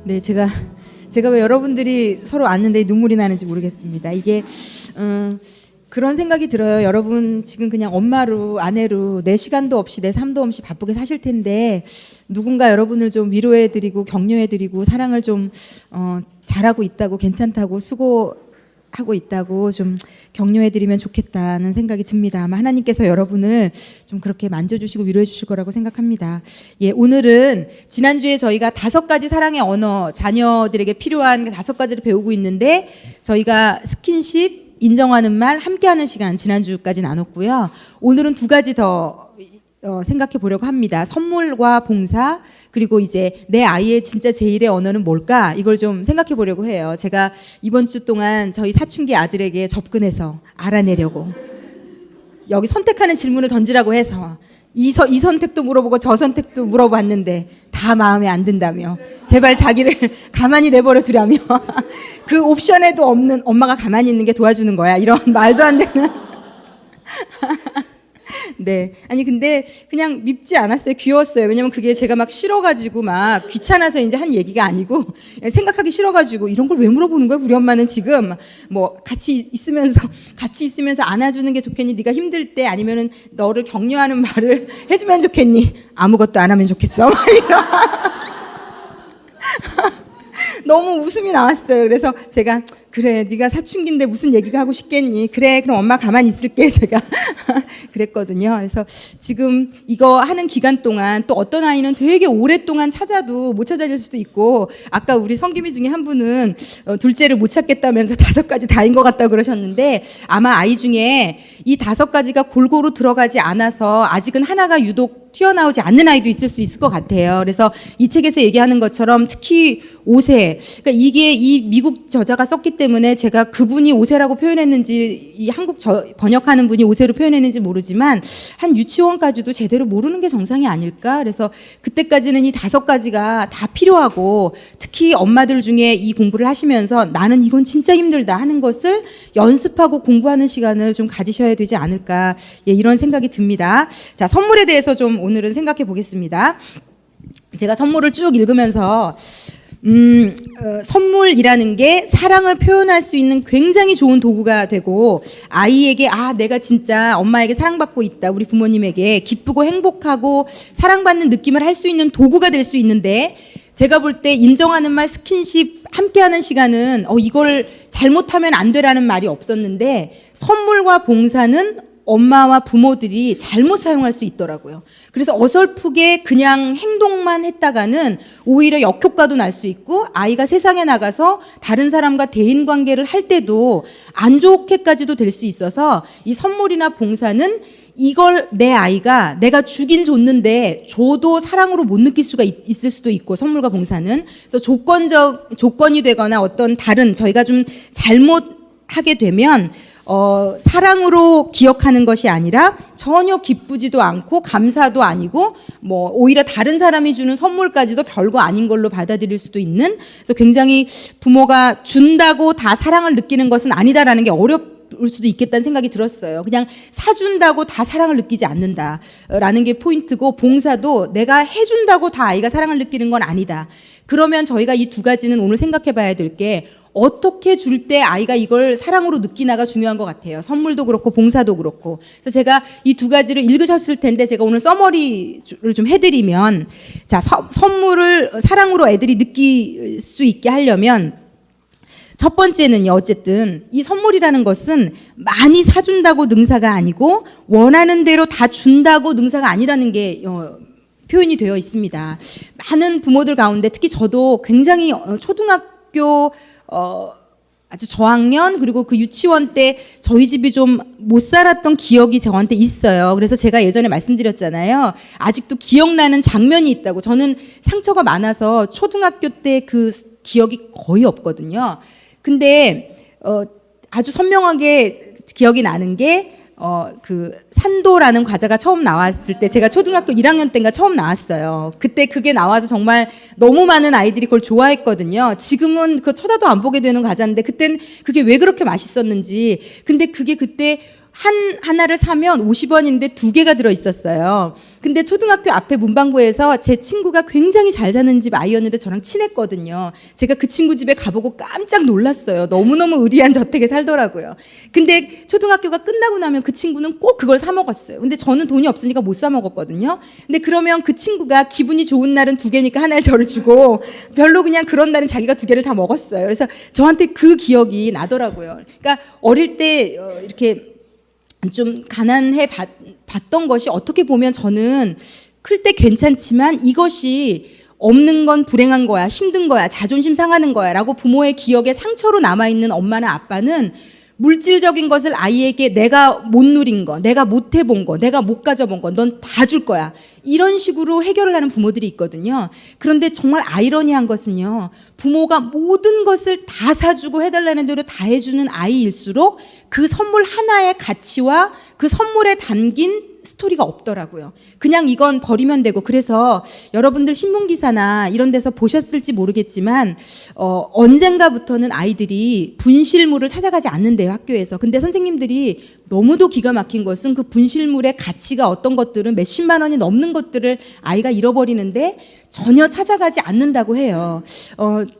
네, 제가 왜 여러분들이 서로 왔는데 눈물이 나는지 모르겠습니다. 이게 그런 생각이 들어요. 여러분 지금 그냥 엄마로 아내로 내 시간도 없이 내 삶도 없이 바쁘게 사실 텐데 누군가 여러분을 좀 위로해드리고 격려해드리고 사랑을 좀 잘하고 있다고, 괜찮다고, 수고하고 있다고 좀 격려해드리면 좋겠다는 생각이 듭니다. 아마 하나님께서 여러분을 좀 그렇게 만져주시고 위로해 주실 거라고 생각합니다. 예, 오늘은 지난주에 저희가 5가지 사랑의 언어, 자녀들에게 필요한 5가지를 배우고 있는데 저희가 스킨십, 인정하는 말, 함께하는 시간 지난주까지 나눴고요. 오늘은 2가지 더 생각해 보려고 합니다. 선물과 봉사, 그리고 이제 내 아이의 진짜 제1의 언어는 뭘까? 이걸 좀 생각해 보려고 해요. 제가 이번 주 동안 저희 사춘기 아들에게 접근해서 알아내려고 여기 선택하는 질문을 던지라고 해서 이 선택도 물어보고 저 선택도 물어봤는데 다 마음에 안 든다며 제발 자기를 가만히 내버려 두라며 그 옵션에도 없는 엄마가 가만히 있는 게 도와주는 거야, 이런 말도 안 되는 네, 아니 근데 그냥 밉지 않았어요. 귀여웠어요. 왜냐면 그게 제가 막 싫어가지고 막 귀찮아서 이제 한 얘기가 아니고 생각하기 싫어가지고 이런 걸 왜 물어보는 거야? 우리 엄마는 지금 뭐 같이 있으면서 안아주는 게 좋겠니? 네가 힘들 때 아니면은 너를 격려하는 말을 해주면 좋겠니? 아무것도 안 하면 좋겠어. 막 이런. 너무 웃음이 나왔어요. 그래서 제가 그래, 네가 사춘기인데 무슨 얘기가 하고 싶겠니? 그래, 그럼 엄마 가만히 있을게, 제가 그랬거든요. 그래서 지금 이거 하는 기간 동안 또 어떤 아이는 되게 오랫동안 찾아도 못 찾아질 수도 있고, 아까 우리 성기미 중에 한 분은 둘째를 못 찾겠다면서 5가지 다인 것 같다고 그러셨는데, 아마 아이 중에 이 5가지가 골고루 들어가지 않아서 아직은 하나가 유독 튀어나오지 않는 아이도 있을 수 있을 것 같아요. 그래서 이 책에서 얘기하는 것처럼 특히 5세, 그러니까 이게 이 미국 저자가 썼기 때문에 제가 그분이 5세라고 표현했는지 이 한국 번역하는 분이 5세로 표현했는지 모르지만 한 유치원까지도 제대로 모르는 게 정상이 아닐까. 그래서 그때까지는 이 5가지가 다 필요하고, 특히 엄마들 중에 이 공부를 하시면서 나는 이건 진짜 힘들다 하는 것을 연습하고 공부하는 시간을 좀 가지셔야 되지 않을까, 예, 이런 생각이 듭니다. 자, 선물에 대해서 좀 오늘은 생각해 보겠습니다. 제가 선물을 쭉 읽으면서 선물이라는 게 사랑을 표현할 수 있는 굉장히 좋은 도구가 되고, 아이에게 내가 진짜 엄마에게 사랑받고 있다, 우리 부모님에게 기쁘고 행복하고 사랑받는 느낌을 할 수 있는 도구가 될 수 있는데, 제가 볼 때 인정하는 말, 스킨십, 함께하는 시간은 이걸 잘못하면 안 되라는 말이 없었는데, 선물과 봉사는 엄마와 부모들이 잘못 사용할 수 있더라고요. 그래서 어설프게 그냥 행동만 했다가는 오히려 역효과도 날 수 있고, 아이가 세상에 나가서 다른 사람과 대인관계를 할 때도 안 좋게까지도 될 수 있어서, 이 선물이나 봉사는 이걸 내 아이가 내가 주긴 줬는데 줘도 사랑으로 못 느낄 수가 있을 수도 있고, 선물과 봉사는. 그래서 조건이 되거나 어떤 다른, 저희가 좀 잘못하게 되면 사랑으로 기억하는 것이 아니라 전혀 기쁘지도 않고 감사도 아니고 뭐 오히려 다른 사람이 주는 선물까지도 별거 아닌 걸로 받아들일 수도 있는, 그래서 굉장히 부모가 준다고 다 사랑을 느끼는 것은 아니다라는 게 어렵을 수도 있겠다는 생각이 들었어요. 그냥 사준다고 다 사랑을 느끼지 않는다라는 게 포인트고, 봉사도 내가 해준다고 다 아이가 사랑을 느끼는 건 아니다. 그러면 저희가 이 2가지는 오늘 생각해 봐야 될 게, 어떻게 줄 때 아이가 이걸 사랑으로 느끼나가 중요한 것 같아요. 선물도 그렇고 봉사도 그렇고. 그래서 제가 이 2가지를 읽으셨을 텐데 제가 오늘 서머리를 좀 해드리면, 자, 선물을 사랑으로 애들이 느낄 수 있게 하려면 첫 번째는요, 어쨌든 이 선물이라는 것은 많이 사준다고 능사가 아니고 원하는 대로 다 준다고 능사가 아니라는 게 표현이 되어 있습니다. 많은 부모들 가운데 특히 저도 굉장히 초등학교 아주 저학년, 그리고 그 유치원 때 저희 집이 좀 못 살았던 기억이 저한테 있어요. 그래서 제가 예전에 말씀드렸잖아요. 아직도 기억나는 장면이 있다고. 저는 상처가 많아서 초등학교 때 그 기억이 거의 없거든요. 근데 아주 선명하게 기억이 나는 게 그 산도라는 과자가 처음 나왔을 때, 제가 초등학교 1학년 때인가 처음 나왔어요. 그때 그게 나와서 정말 너무 많은 아이들이 그걸 좋아했거든요. 지금은 그 쳐다도 안 보게 되는 과자인데 그땐 그게 왜 그렇게 맛있었는지. 근데 그게 그때 하나를 사면 50원인데 2개가 들어있었어요. 근데 초등학교 앞에 문방구에서 제 친구가 굉장히 잘 사는 집 아이였는데 저랑 친했거든요. 제가 그 친구 집에 가보고 깜짝 놀랐어요. 너무너무 의리한 저택에 살더라고요. 근데 초등학교가 끝나고 나면 그 친구는 꼭 그걸 사 먹었어요. 근데 저는 돈이 없으니까 못 사 먹었거든요. 근데 그러면 그 친구가 기분이 좋은 날은 2개니까 하나를 저를 주고 별로 그냥 그런 날은 자기가 2개를 다 먹었어요. 그래서 저한테 그 기억이 나더라고요. 그러니까 어릴 때 이렇게 좀 가난해 봤던 것이 어떻게 보면 저는 클 때 괜찮지만 이것이 없는 건 불행한 거야, 힘든 거야, 자존심 상하는 거야 라고 부모의 기억에 상처로 남아있는 엄마나 아빠는 물질적인 것을 아이에게 내가 못 누린 거, 내가 못 해본 거, 내가 못 가져본 거, 넌 다 줄 거야. 이런 식으로 해결을 하는 부모들이 있거든요. 그런데 정말 아이러니한 것은요. 부모가 모든 것을 다 사주고 해달라는 대로 다 해주는 아이일수록 그 선물 하나의 가치와 그 선물에 담긴 스토리가 없더라고요. 그냥 이건 버리면 되고. 그래서 여러분들 신문기사나 이런 데서 보셨을지 모르겠지만 언젠가부터는 아이들이 분실물을 찾아가지 않는데요, 학교에서. 근데 선생님들이 너무도 기가 막힌 것은 그 분실물의 가치가 어떤 것들은 몇십만 원이 넘는 것들을 아이가 잃어버리는데 전혀 찾아가지 않는다고 해요.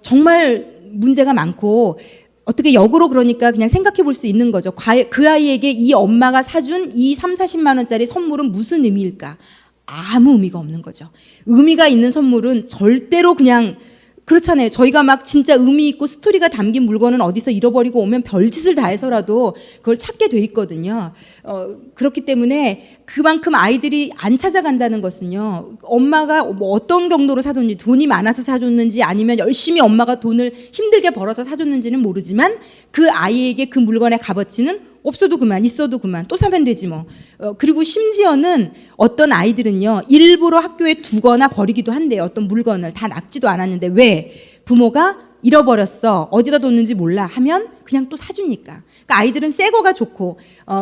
정말 문제가 많고 어떻게 역으로 그러니까 그냥 생각해 볼 수 있는 거죠. 그 아이에게 이 엄마가 사준 이 3, 40만 원짜리 선물은 무슨 의미일까? 아무 의미가 없는 거죠. 의미가 있는 선물은 절대로 그냥 그렇잖아요. 저희가 막 진짜 의미 있고 스토리가 담긴 물건은 어디서 잃어버리고 오면 별짓을 다 해서라도 그걸 찾게 돼 있거든요. 그렇기 때문에 그만큼 아이들이 안 찾아간다는 것은요. 엄마가 뭐 어떤 경로로 사줬는지, 돈이 많아서 사줬는지 아니면 열심히 엄마가 돈을 힘들게 벌어서 사줬는지는 모르지만 그 아이에게 그 물건의 값어치는 없어도 그만, 있어도 그만, 또 사면 되지 뭐. 그리고 심지어는 어떤 아이들은요, 일부러 학교에 두거나 버리기도 한대요. 어떤 물건을 다 낚지도 않았는데. 왜? 부모가 잃어버렸어, 어디다 뒀는지 몰라 하면 그냥 또 사주니까. 그러니까 아이들은 새 거가 좋고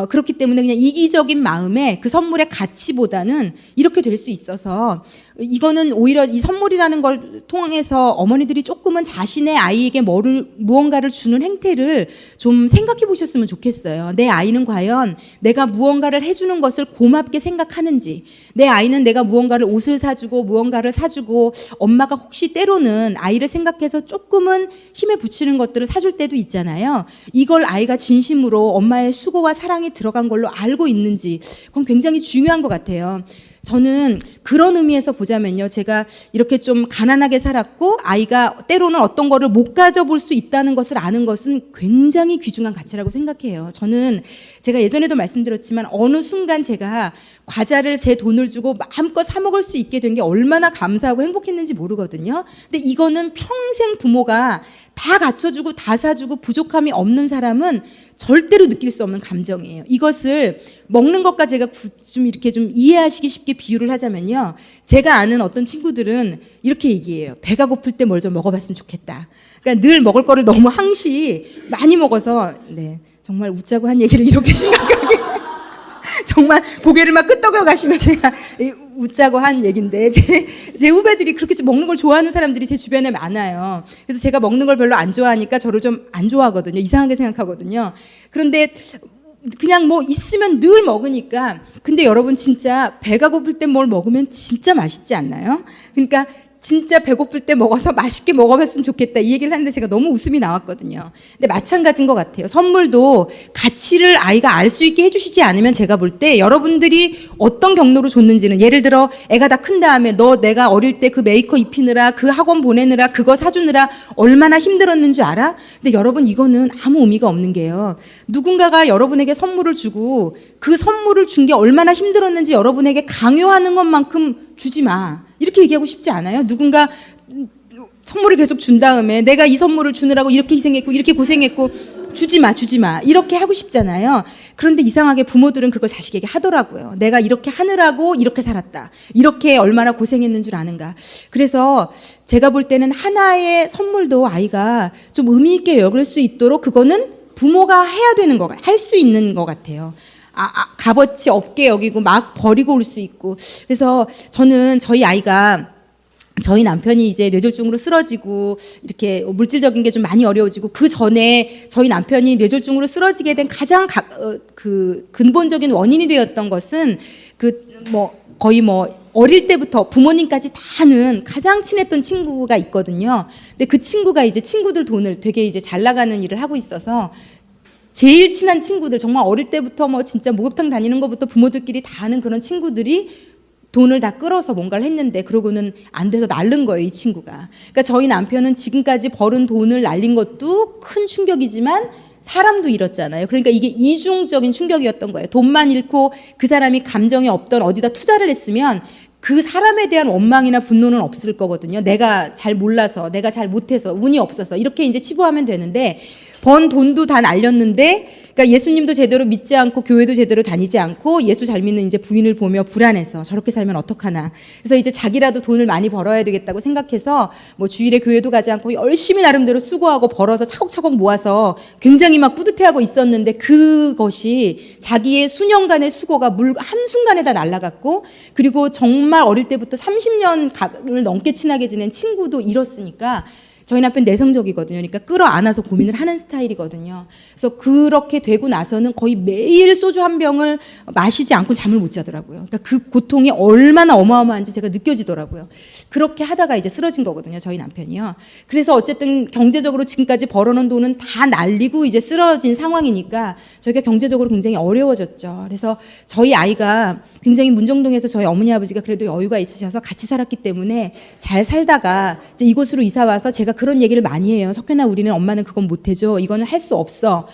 그렇기 때문에 그냥 이기적인 마음에 그 선물의 가치보다는 이렇게 될 수 있어서 이거는 오히려 이 선물이라는 걸 통해서 어머니들이 조금은 자신의 아이에게 무언가를 주는 행태를 좀 생각해 보셨으면 좋겠어요. 내 아이는 과연 내가 무언가를 해주는 것을 고맙게 생각하는지, 내 아이는 내가 무언가를 옷을 사주고 무언가를 사주고 엄마가 혹시 때로는 아이를 생각해서 조금은 힘에 붙이는 것들을 사줄 때도 있잖아요. 이걸 아이가 진심으로 엄마의 수고와 사랑이 들어간 걸로 알고 있는지, 그건 굉장히 중요한 것 같아요. 저는 그런 의미에서 보자면요, 제가 이렇게 좀 가난하게 살았고 아이가 때로는 어떤 거를 못 가져볼 수 있다는 것을 아는 것은 굉장히 귀중한 가치라고 생각해요. 저는 제가 예전에도 말씀드렸지만 어느 순간 제가 과자를 제 돈을 주고 마음껏 사 먹을 수 있게 된 게 얼마나 감사하고 행복했는지 모르거든요. 근데 이거는 평생 부모가 다 갖춰주고 다 사주고 부족함이 없는 사람은 절대로 느낄 수 없는 감정이에요. 이것을 먹는 것과 제가 좀 이렇게 좀 이해하시기 쉽게 비유를 하자면요, 제가 아는 어떤 친구들은 이렇게 얘기해요. 배가 고플 때 뭘 좀 먹어봤으면 좋겠다. 그러니까 늘 먹을 거를 너무 항시 많이 먹어서, 네, 정말 웃자고 한 얘기를 이렇게 심각하게 정말 고개를 막 끄덕여 가시면 제가 웃자고 한 얘기인데, 제 후배들이 그렇게 먹는 걸 좋아하는 사람들이 제 주변에 많아요. 그래서 제가 먹는 걸 별로 안 좋아하니까 저를 좀 안 좋아하거든요. 이상하게 생각하거든요. 그런데 그냥 뭐 있으면 늘 먹으니까. 근데 여러분 진짜 배가 고플 때 뭘 먹으면 진짜 맛있지 않나요? 그러니까 진짜 배고플 때 먹어서 맛있게 먹어봤으면 좋겠다, 이 얘기를 하는데 제가 너무 웃음이 나왔거든요. 근데 마찬가지인 것 같아요. 선물도 가치를 아이가 알 수 있게 해주시지 않으면 제가 볼 때 여러분들이 어떤 경로로 줬는지는, 예를 들어 애가 다 큰 다음에 너 내가 어릴 때 그 메이커 입히느라 그 학원 보내느라 그거 사주느라 얼마나 힘들었는 줄 알아? 근데 여러분 이거는 아무 의미가 없는 게요, 누군가가 여러분에게 선물을 주고 그 선물을 준 게 얼마나 힘들었는지 여러분에게 강요하는 것만큼 주지 마, 이렇게 얘기하고 싶지 않아요? 누군가 선물을 계속 준 다음에 내가 이 선물을 주느라고 이렇게 희생했고 이렇게 고생했고 주지 마 이렇게 하고 싶잖아요. 그런데 이상하게 부모들은 그걸 자식에게 하더라고요. 내가 이렇게 하느라고 이렇게 살았다, 이렇게 얼마나 고생했는 줄 아는가. 그래서 제가 볼 때는 하나의 선물도 아이가 좀 의미 있게 여길 수 있도록 그거는 부모가 해야 되는 거, 할 수 있는 것 같아요. 값어치 없게 여기고 막 버리고 올 수 있고. 그래서 저는 저희 아이가 저희 남편이 이제 뇌졸중으로 쓰러지고 이렇게 물질적인 게 좀 많이 어려워지고 그 전에 저희 남편이 뇌졸중으로 쓰러지게 된 가장 근본적인 원인이 되었던 것은 거의 어릴 때부터 부모님까지 다 아는 가장 친했던 친구가 있거든요. 근데 그 친구가 이제 친구들 돈을 되게 이제 잘 나가는 일을 하고 있어서 제일 친한 친구들 정말 어릴 때부터 진짜 목욕탕 다니는 것부터 부모들끼리 다 아는 그런 친구들이 돈을 다 끌어서 뭔가를 했는데 그러고는 안 돼서 날른 거예요, 이 친구가. 그러니까 저희 남편은 지금까지 벌은 돈을 날린 것도 큰 충격이지만 사람도 잃었잖아요. 그러니까 이게 이중적인 충격이었던 거예요. 돈만 잃고 그 사람이 감정이 없던 어디다 투자를 했으면 그 사람에 대한 원망이나 분노는 없을 거거든요. 내가 잘 몰라서, 내가 잘 못해서, 운이 없어서 이렇게 이제 치부하면 되는데 번 돈도 다 날렸는데 그러니까 예수님도 제대로 믿지 않고 교회도 제대로 다니지 않고 예수 잘 믿는 이제 부인을 보며 불안해서 저렇게 살면 어떡하나. 그래서 이제 자기라도 돈을 많이 벌어야 되겠다고 생각해서 주일에 교회도 가지 않고 열심히 나름대로 수고하고 벌어서 차곡차곡 모아서 굉장히 막 뿌듯해하고 있었는데 그것이 자기의 수년간의 수고가 물 한순간에 다 날아갔고 그리고 정말 어릴 때부터 30년을 넘게 친하게 지낸 친구도 잃었으니까 저희 남편 내성적이거든요. 그러니까 끌어안아서 고민을 하는 스타일이거든요. 그래서 그렇게 되고 나서는 거의 매일 소주 한 병을 마시지 않고 잠을 못 자더라고요. 그러니까 그 고통이 얼마나 어마어마한지 제가 느껴지더라고요. 그렇게 하다가 이제 쓰러진 거거든요. 저희 남편이요. 그래서 어쨌든 경제적으로 지금까지 벌어놓은 돈은 다 날리고 이제 쓰러진 상황이니까 저희가 경제적으로 굉장히 어려워졌죠. 그래서 저희 아이가 굉장히 문정동에서 저희 어머니 아버지가 그래도 여유가 있으셔서 같이 살았기 때문에 잘 살다가 이제 이곳으로 이사 와서 제가 그런 얘기를 많이 해요. 석현아, 우리는 엄마는 그건 못 해줘. 이거는 할 수 없어.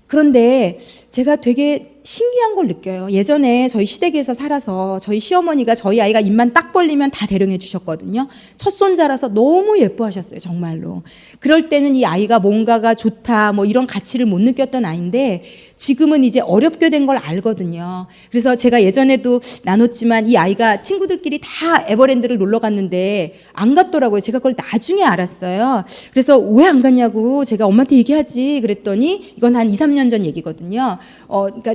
그런데 제가 되게 신기한 걸 느껴요. 예전에 저희 시댁에서 살아서 저희 시어머니가 저희 아이가 입만 딱 벌리면 다 대령해 주셨거든요. 첫 손자라서 너무 예뻐하셨어요. 정말로. 그럴 때는 이 아이가 뭔가가 좋다 이런 가치를 못 느꼈던 아이인데 지금은 이제 어렵게 된 걸 알거든요. 그래서 제가 예전에도 나눴지만 이 아이가 친구들끼리 다 에버랜드를 놀러 갔는데 안 갔더라고요. 제가 그걸 나중에 알았어요. 그래서 왜 안 갔냐고 제가 엄마한테 얘기하지 그랬더니 이건 한 2, 3년 전 얘기거든요. 그러니까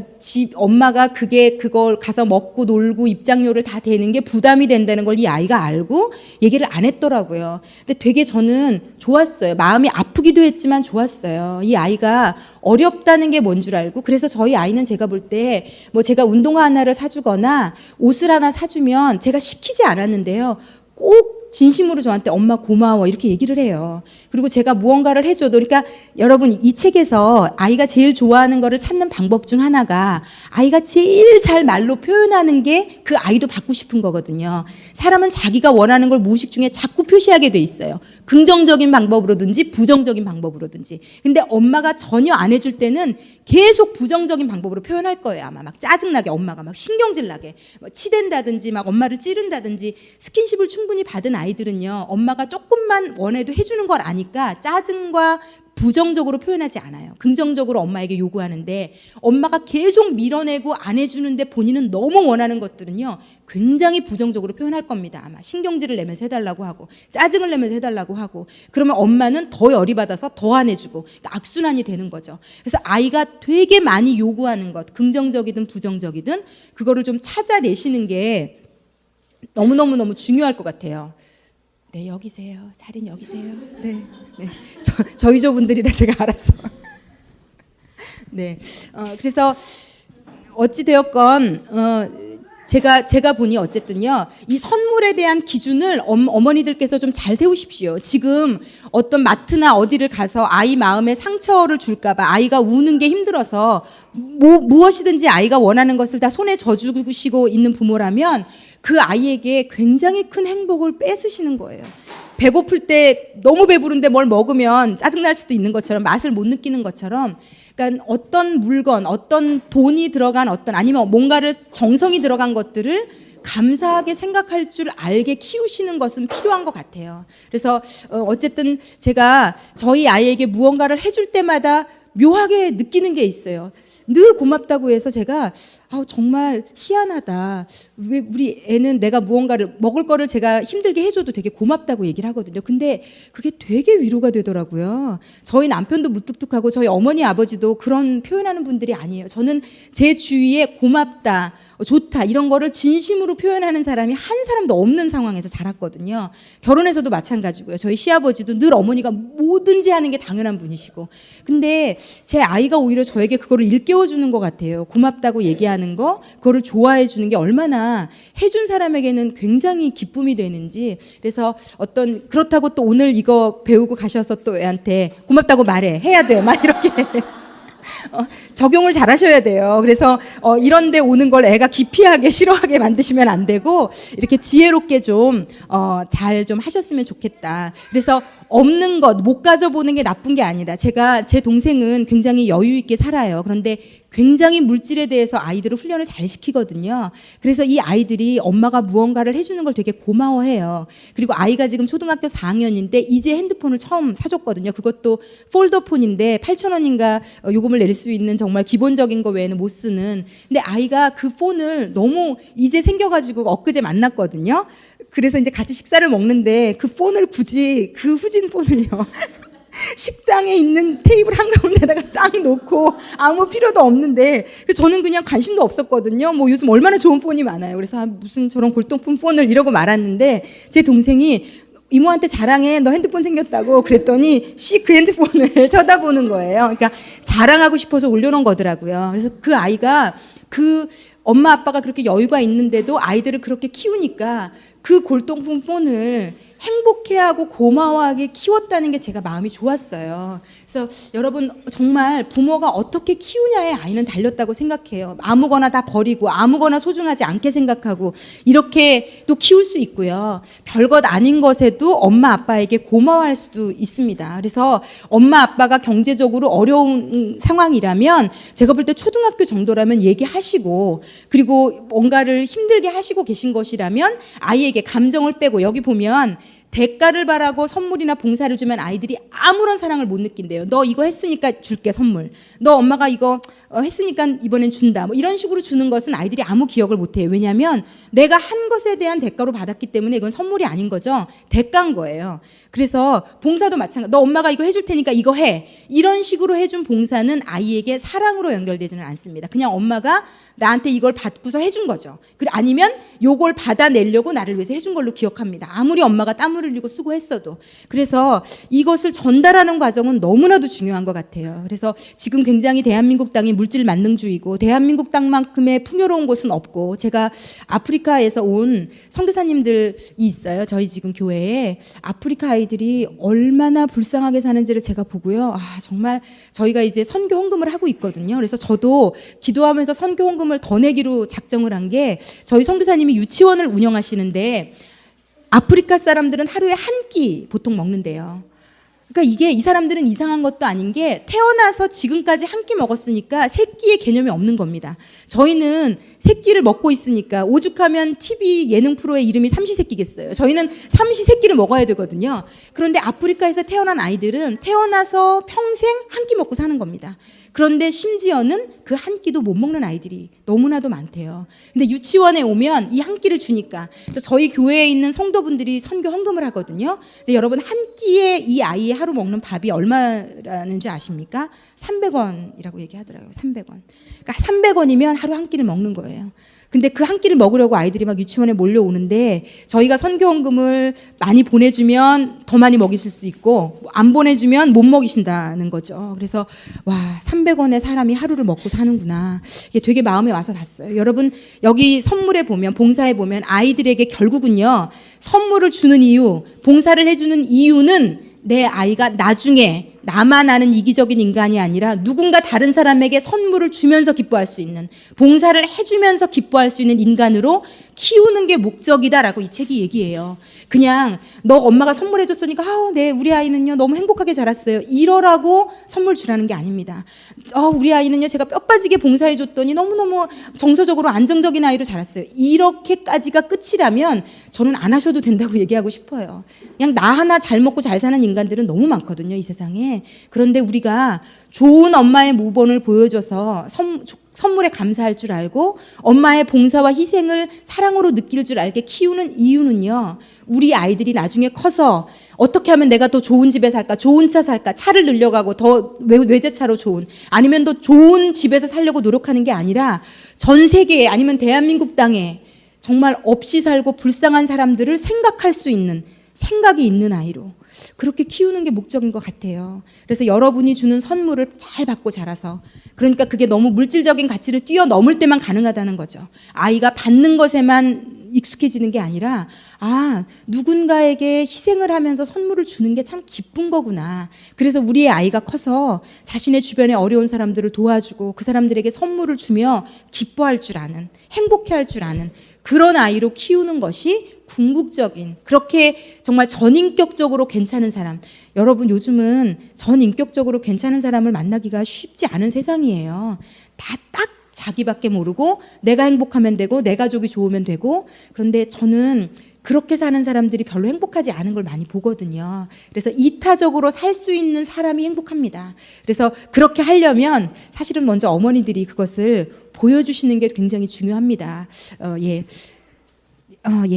엄마가 그걸 가서 먹고 놀고 입장료를 다 대는 게 부담이 된다는 걸 이 아이가 알고 얘기를 안 했더라고요. 근데 되게 저는 좋았어요. 마음이 아프기도 했지만 좋았어요. 이 아이가 어렵다는 게 뭔 줄 알고 그래서 저희 아이는 제가 볼 때 제가 운동화 하나를 사주거나 옷을 하나 사주면 제가 시키지 않았는데요. 꼭 진심으로 저한테 엄마 고마워 이렇게 얘기를 해요. 그리고 제가 무언가를 해줘도 그러니까 여러분 이 책에서 아이가 제일 좋아하는 거를 찾는 방법 중 하나가 아이가 제일 잘 말로 표현하는 게 그 아이도 받고 싶은 거거든요. 사람은 자기가 원하는 걸 무의식 중에 자꾸 표시하게 돼 있어요. 긍정적인 방법으로든지 부정적인 방법으로든지. 근데 엄마가 전혀 안 해줄 때는 계속 부정적인 방법으로 표현할 거예요. 아마 막 짜증나게 엄마가 막 신경질 나게 치댄다든지 막 엄마를 찌른다든지. 스킨십을 충분히 받은 아이들은요. 엄마가 조금만 원해도 해주는 걸 아니까 짜증과 부정적으로 표현하지 않아요. 긍정적으로 엄마에게 요구하는데 엄마가 계속 밀어내고 안 해주는데 본인은 너무 원하는 것들은요. 굉장히 부정적으로 표현할 겁니다. 아마 신경질을 내면서 해달라고 하고 짜증을 내면서 해달라고 하고 그러면 엄마는 더 열이 받아서 더 안 해주고 그러니까 악순환이 되는 거죠. 그래서 아이가 되게 많이 요구하는 것 긍정적이든 부정적이든 그거를 좀 찾아내시는 게 너무너무 중요할 것 같아요. 네, 여기세요. 자린 여기세요. 네. 저희 조분들이라 제가 알아서. 네. 그래서 어찌 되었건 제가 보니 어쨌든요. 이 선물에 대한 기준을 어머니들께서 좀 잘 세우십시오. 지금 어떤 마트나 어디를 가서 아이 마음에 상처를 줄까 봐 아이가 우는 게 힘들어서 무엇이든지 아이가 원하는 것을 다 손에 져주시고 있는 부모라면 그 아이에게 굉장히 큰 행복을 뺏으시는 거예요. 배고플 때 너무 배부른데 뭘 먹으면 짜증날 수도 있는 것처럼 맛을 못 느끼는 것처럼 그러니까 어떤 물건, 어떤 돈이 들어간 아니면 뭔가를 정성이 들어간 것들을 감사하게 생각할 줄 알게 키우시는 것은 필요한 것 같아요. 그래서 어쨌든 제가 저희 아이에게 무언가를 해줄 때마다 묘하게 느끼는 게 있어요. 늘 고맙다고 해서 제가 정말 희한하다. 왜 우리 애는 내가 무언가를 먹을 거를 제가 힘들게 해줘도 되게 고맙다고 얘기를 하거든요. 근데 그게 되게 위로가 되더라고요. 저희 남편도 무뚝뚝하고 저희 어머니 아버지도 그런 표현하는 분들이 아니에요. 저는 제 주위에 고맙다, 좋다 이런 거를 진심으로 표현하는 사람이 한 사람도 없는 상황에서 자랐거든요. 결혼해서도 마찬가지고요. 저희 시아버지도 늘 어머니가 뭐든지 하는 게 당연한 분이시고, 근데 제 아이가 오히려 저에게 그거를 일깨워주는 것 같아요. 고맙다고 얘기하는 거, 그거를 좋아해 주는 게 얼마나 해준 사람에게는 굉장히 기쁨이 되는지. 그래서 그렇다고 또 오늘 이거 배우고 가셔서 또 애한테 고맙다고 말해, 해야 돼, 막 이렇게 적용을 잘 하셔야 돼요. 그래서 이런데 오는 걸 애가 기피하게 싫어하게 만드시면 안 되고, 이렇게 지혜롭게 좀 잘 좀 하셨으면 좋겠다. 그래서 없는 것 못 가져보는 게 나쁜 게 아니다. 제 동생은 굉장히 여유 있게 살아요. 그런데 굉장히 물질에 대해서 아이들을 훈련을 잘 시키거든요. 그래서 이 아이들이 엄마가 무언가를 해주는 걸 되게 고마워해요. 그리고 아이가 지금 초등학교 4학년인데 이제 핸드폰을 처음 사줬거든요. 그것도 폴더폰인데 8,000원인가 요금을 낼 수 있는 정말 기본적인 거 외에는 못 쓰는. 근데 아이가 그 폰을 너무 이제 생겨가지고 엊그제 만났거든요. 그래서 이제 같이 식사를 먹는데 그 폰을 굳이 그 후진 폰을요. 식당에 있는 테이블 한가운데다가 딱 놓고 아무 필요도 없는데, 그래서 저는 그냥 관심도 없었거든요. 뭐 요즘 얼마나 좋은 폰이 많아요. 그래서 무슨 저런 골동품 폰을 이러고 말았는데, 제 동생이 이모한테 자랑해, 너 핸드폰 생겼다고 그랬더니 그 핸드폰을 쳐다보는 거예요. 그러니까 자랑하고 싶어서 올려놓은 거더라고요. 그래서 그 아이가 엄마 아빠가 그렇게 여유가 있는데도 아이들을 그렇게 키우니까 그 골동품 폰을 행복해하고 고마워하게 키웠다는 게 제가 마음이 좋았어요. 그래서 여러분 정말 부모가 어떻게 키우냐에 아이는 달렸다고 생각해요. 아무거나 다 버리고 아무거나 소중하지 않게 생각하고 이렇게 또 키울 수 있고요. 별것 아닌 것에도 엄마 아빠에게 고마워할 수도 있습니다. 그래서 엄마 아빠가 경제적으로 어려운 상황이라면 제가 볼 때 초등학교 정도라면 얘기하시고, 그리고 뭔가를 힘들게 하시고 계신 것이라면 아이에게 감정을 빼고, 여기 보면 대가를 바라고 선물이나 봉사를 주면 아이들이 아무런 사랑을 못 느낀대요. 너 이거 했으니까 줄게 선물. 너 엄마가 이거 했으니까 이번엔 준다. 뭐 이런 식으로 주는 것은 아이들이 아무 기억을 못 해요. 왜냐하면 내가 한 것에 대한 대가로 받았기 때문에 이건 선물이 아닌 거죠. 대가인 거예요. 그래서 봉사도 마찬가지. 너 엄마가 이거 해줄 테니까 이거 해. 이런 식으로 해준 봉사는 아이에게 사랑으로 연결되지는 않습니다. 그냥 엄마가 나한테 이걸 받고서 해준 거죠. 아니면 요걸 받아내려고 나를 위해서 해준 걸로 기억합니다. 아무리 엄마가 땀을 흘리고 수고했어도. 그래서 이것을 전달하는 과정은 너무나도 중요한 것 같아요. 그래서 지금 굉장히 대한민국 땅이 물질 만능주의고 대한민국 땅만큼의 풍요로운 곳은 없고, 제가 아프리카에서 온 선교사님들이 있어요. 저희 지금 교회에. 아프리카 아이들이 얼마나 불쌍하게 사는지를 제가 보고요. 정말 저희가 이제 선교 헌금을 하고 있거든요. 그래서 저도 기도하면서 선교 헌금을 더 내기로 작정을 한 게, 저희 선교사님이 유치원을 운영하시는데 아프리카 사람들은 하루에 한 끼 보통 먹는데요. 그러니까 이 사람들은 이상한 것도 아닌 게 태어나서 지금까지 한 끼 먹었으니까 세 끼의 개념이 없는 겁니다. 저희는 세 끼를 먹고 있으니까, 오죽하면 TV 예능 프로의 이름이 삼시세끼겠어요. 저희는 삼시세끼를 먹어야 되거든요. 그런데 아프리카에서 태어난 아이들은 태어나서 평생 한 끼 먹고 사는 겁니다. 그런데 심지어는 그 한 끼도 못 먹는 아이들이 너무나도 많대요. 근데 유치원에 오면 이 한 끼를 주니까, 저희 교회에 있는 성도분들이 선교 헌금을 하거든요. 근데 여러분, 한 끼에 이 아이의 하루 먹는 밥이 얼마라는 줄 아십니까? 300원이라고 얘기하더라고요. 300원. 그러니까 300원이면 하루 한 끼를 먹는 거예요. 근데 그 한 끼를 먹으려고 아이들이 막 유치원에 몰려오는데, 저희가 선교헌금을 많이 보내주면 더 많이 먹이실 수 있고, 안 보내주면 못 먹이신다는 거죠. 그래서 300원에 사람이 하루를 먹고 사는구나. 이게 되게 마음에 와서 닿았어요. 여러분, 여기 선물에 보면, 봉사에 보면 아이들에게 결국은요, 선물을 주는 이유, 봉사를 해주는 이유는 내 아이가 나중에 나만 아는 이기적인 인간이 아니라 누군가 다른 사람에게 선물을 주면서 기뻐할 수 있는, 봉사를 해주면서 기뻐할 수 있는 인간으로 키우는 게 목적이다라고 이 책이 얘기해요. 그냥 너 엄마가 선물해줬으니까 네, 우리 아이는요 너무 행복하게 자랐어요, 이러라고 선물 주라는 게 아닙니다. 우리 아이는요 제가 뼈 빠지게 봉사해줬더니 너무너무 정서적으로 안정적인 아이로 자랐어요, 이렇게까지가 끝이라면 저는 안 하셔도 된다고 얘기하고 싶어요. 그냥 나 하나 잘 먹고 잘 사는 인간들은 너무 많거든요, 이 세상에. 때문에. 그런데 우리가 좋은 엄마의 모범을 보여줘서 선물에 감사할 줄 알고 엄마의 봉사와 희생을 사랑으로 느낄 줄 알게 키우는 이유는요, 우리 아이들이 나중에 커서 어떻게 하면 내가 더 좋은 집에 살까, 좋은 차 살까, 차를 늘려가고 더 외제차로 좋은, 아니면 더 좋은 집에서 살려고 노력하는 게 아니라 전 세계에 아니면 대한민국 땅에 정말 없이 살고 불쌍한 사람들을 생각할 수 있는 생각이 있는 아이로 그렇게 키우는 게 목적인 것 같아요. 그래서 여러분이 주는 선물을 잘 받고 자라서, 그러니까 그게 너무 물질적인 가치를 뛰어넘을 때만 가능하다는 거죠. 아이가 받는 것에만 익숙해지는 게 아니라, 아, 누군가에게 희생을 하면서 선물을 주는 게 참 기쁜 거구나. 그래서 우리의 아이가 커서 자신의 주변에 어려운 사람들을 도와주고 그 사람들에게 선물을 주며 기뻐할 줄 아는, 행복해할 줄 아는 그런 아이로 키우는 것이 궁극적인, 그렇게 정말 전인격적으로 괜찮은 사람. 여러분, 요즘은 전인격적으로 괜찮은 사람을 만나기가 쉽지 않은 세상이에요. 다 딱 자기밖에 모르고 내가 행복하면 되고 내 가족이 좋으면 되고. 그런데 저는 그렇게 사는 사람들이 별로 행복하지 않은 걸 많이 보거든요. 그래서 이타적으로 살 수 있는 사람이 행복합니다. 그래서 그렇게 하려면 사실은 먼저 어머니들이 그것을 보여주시는 게 굉장히 중요합니다.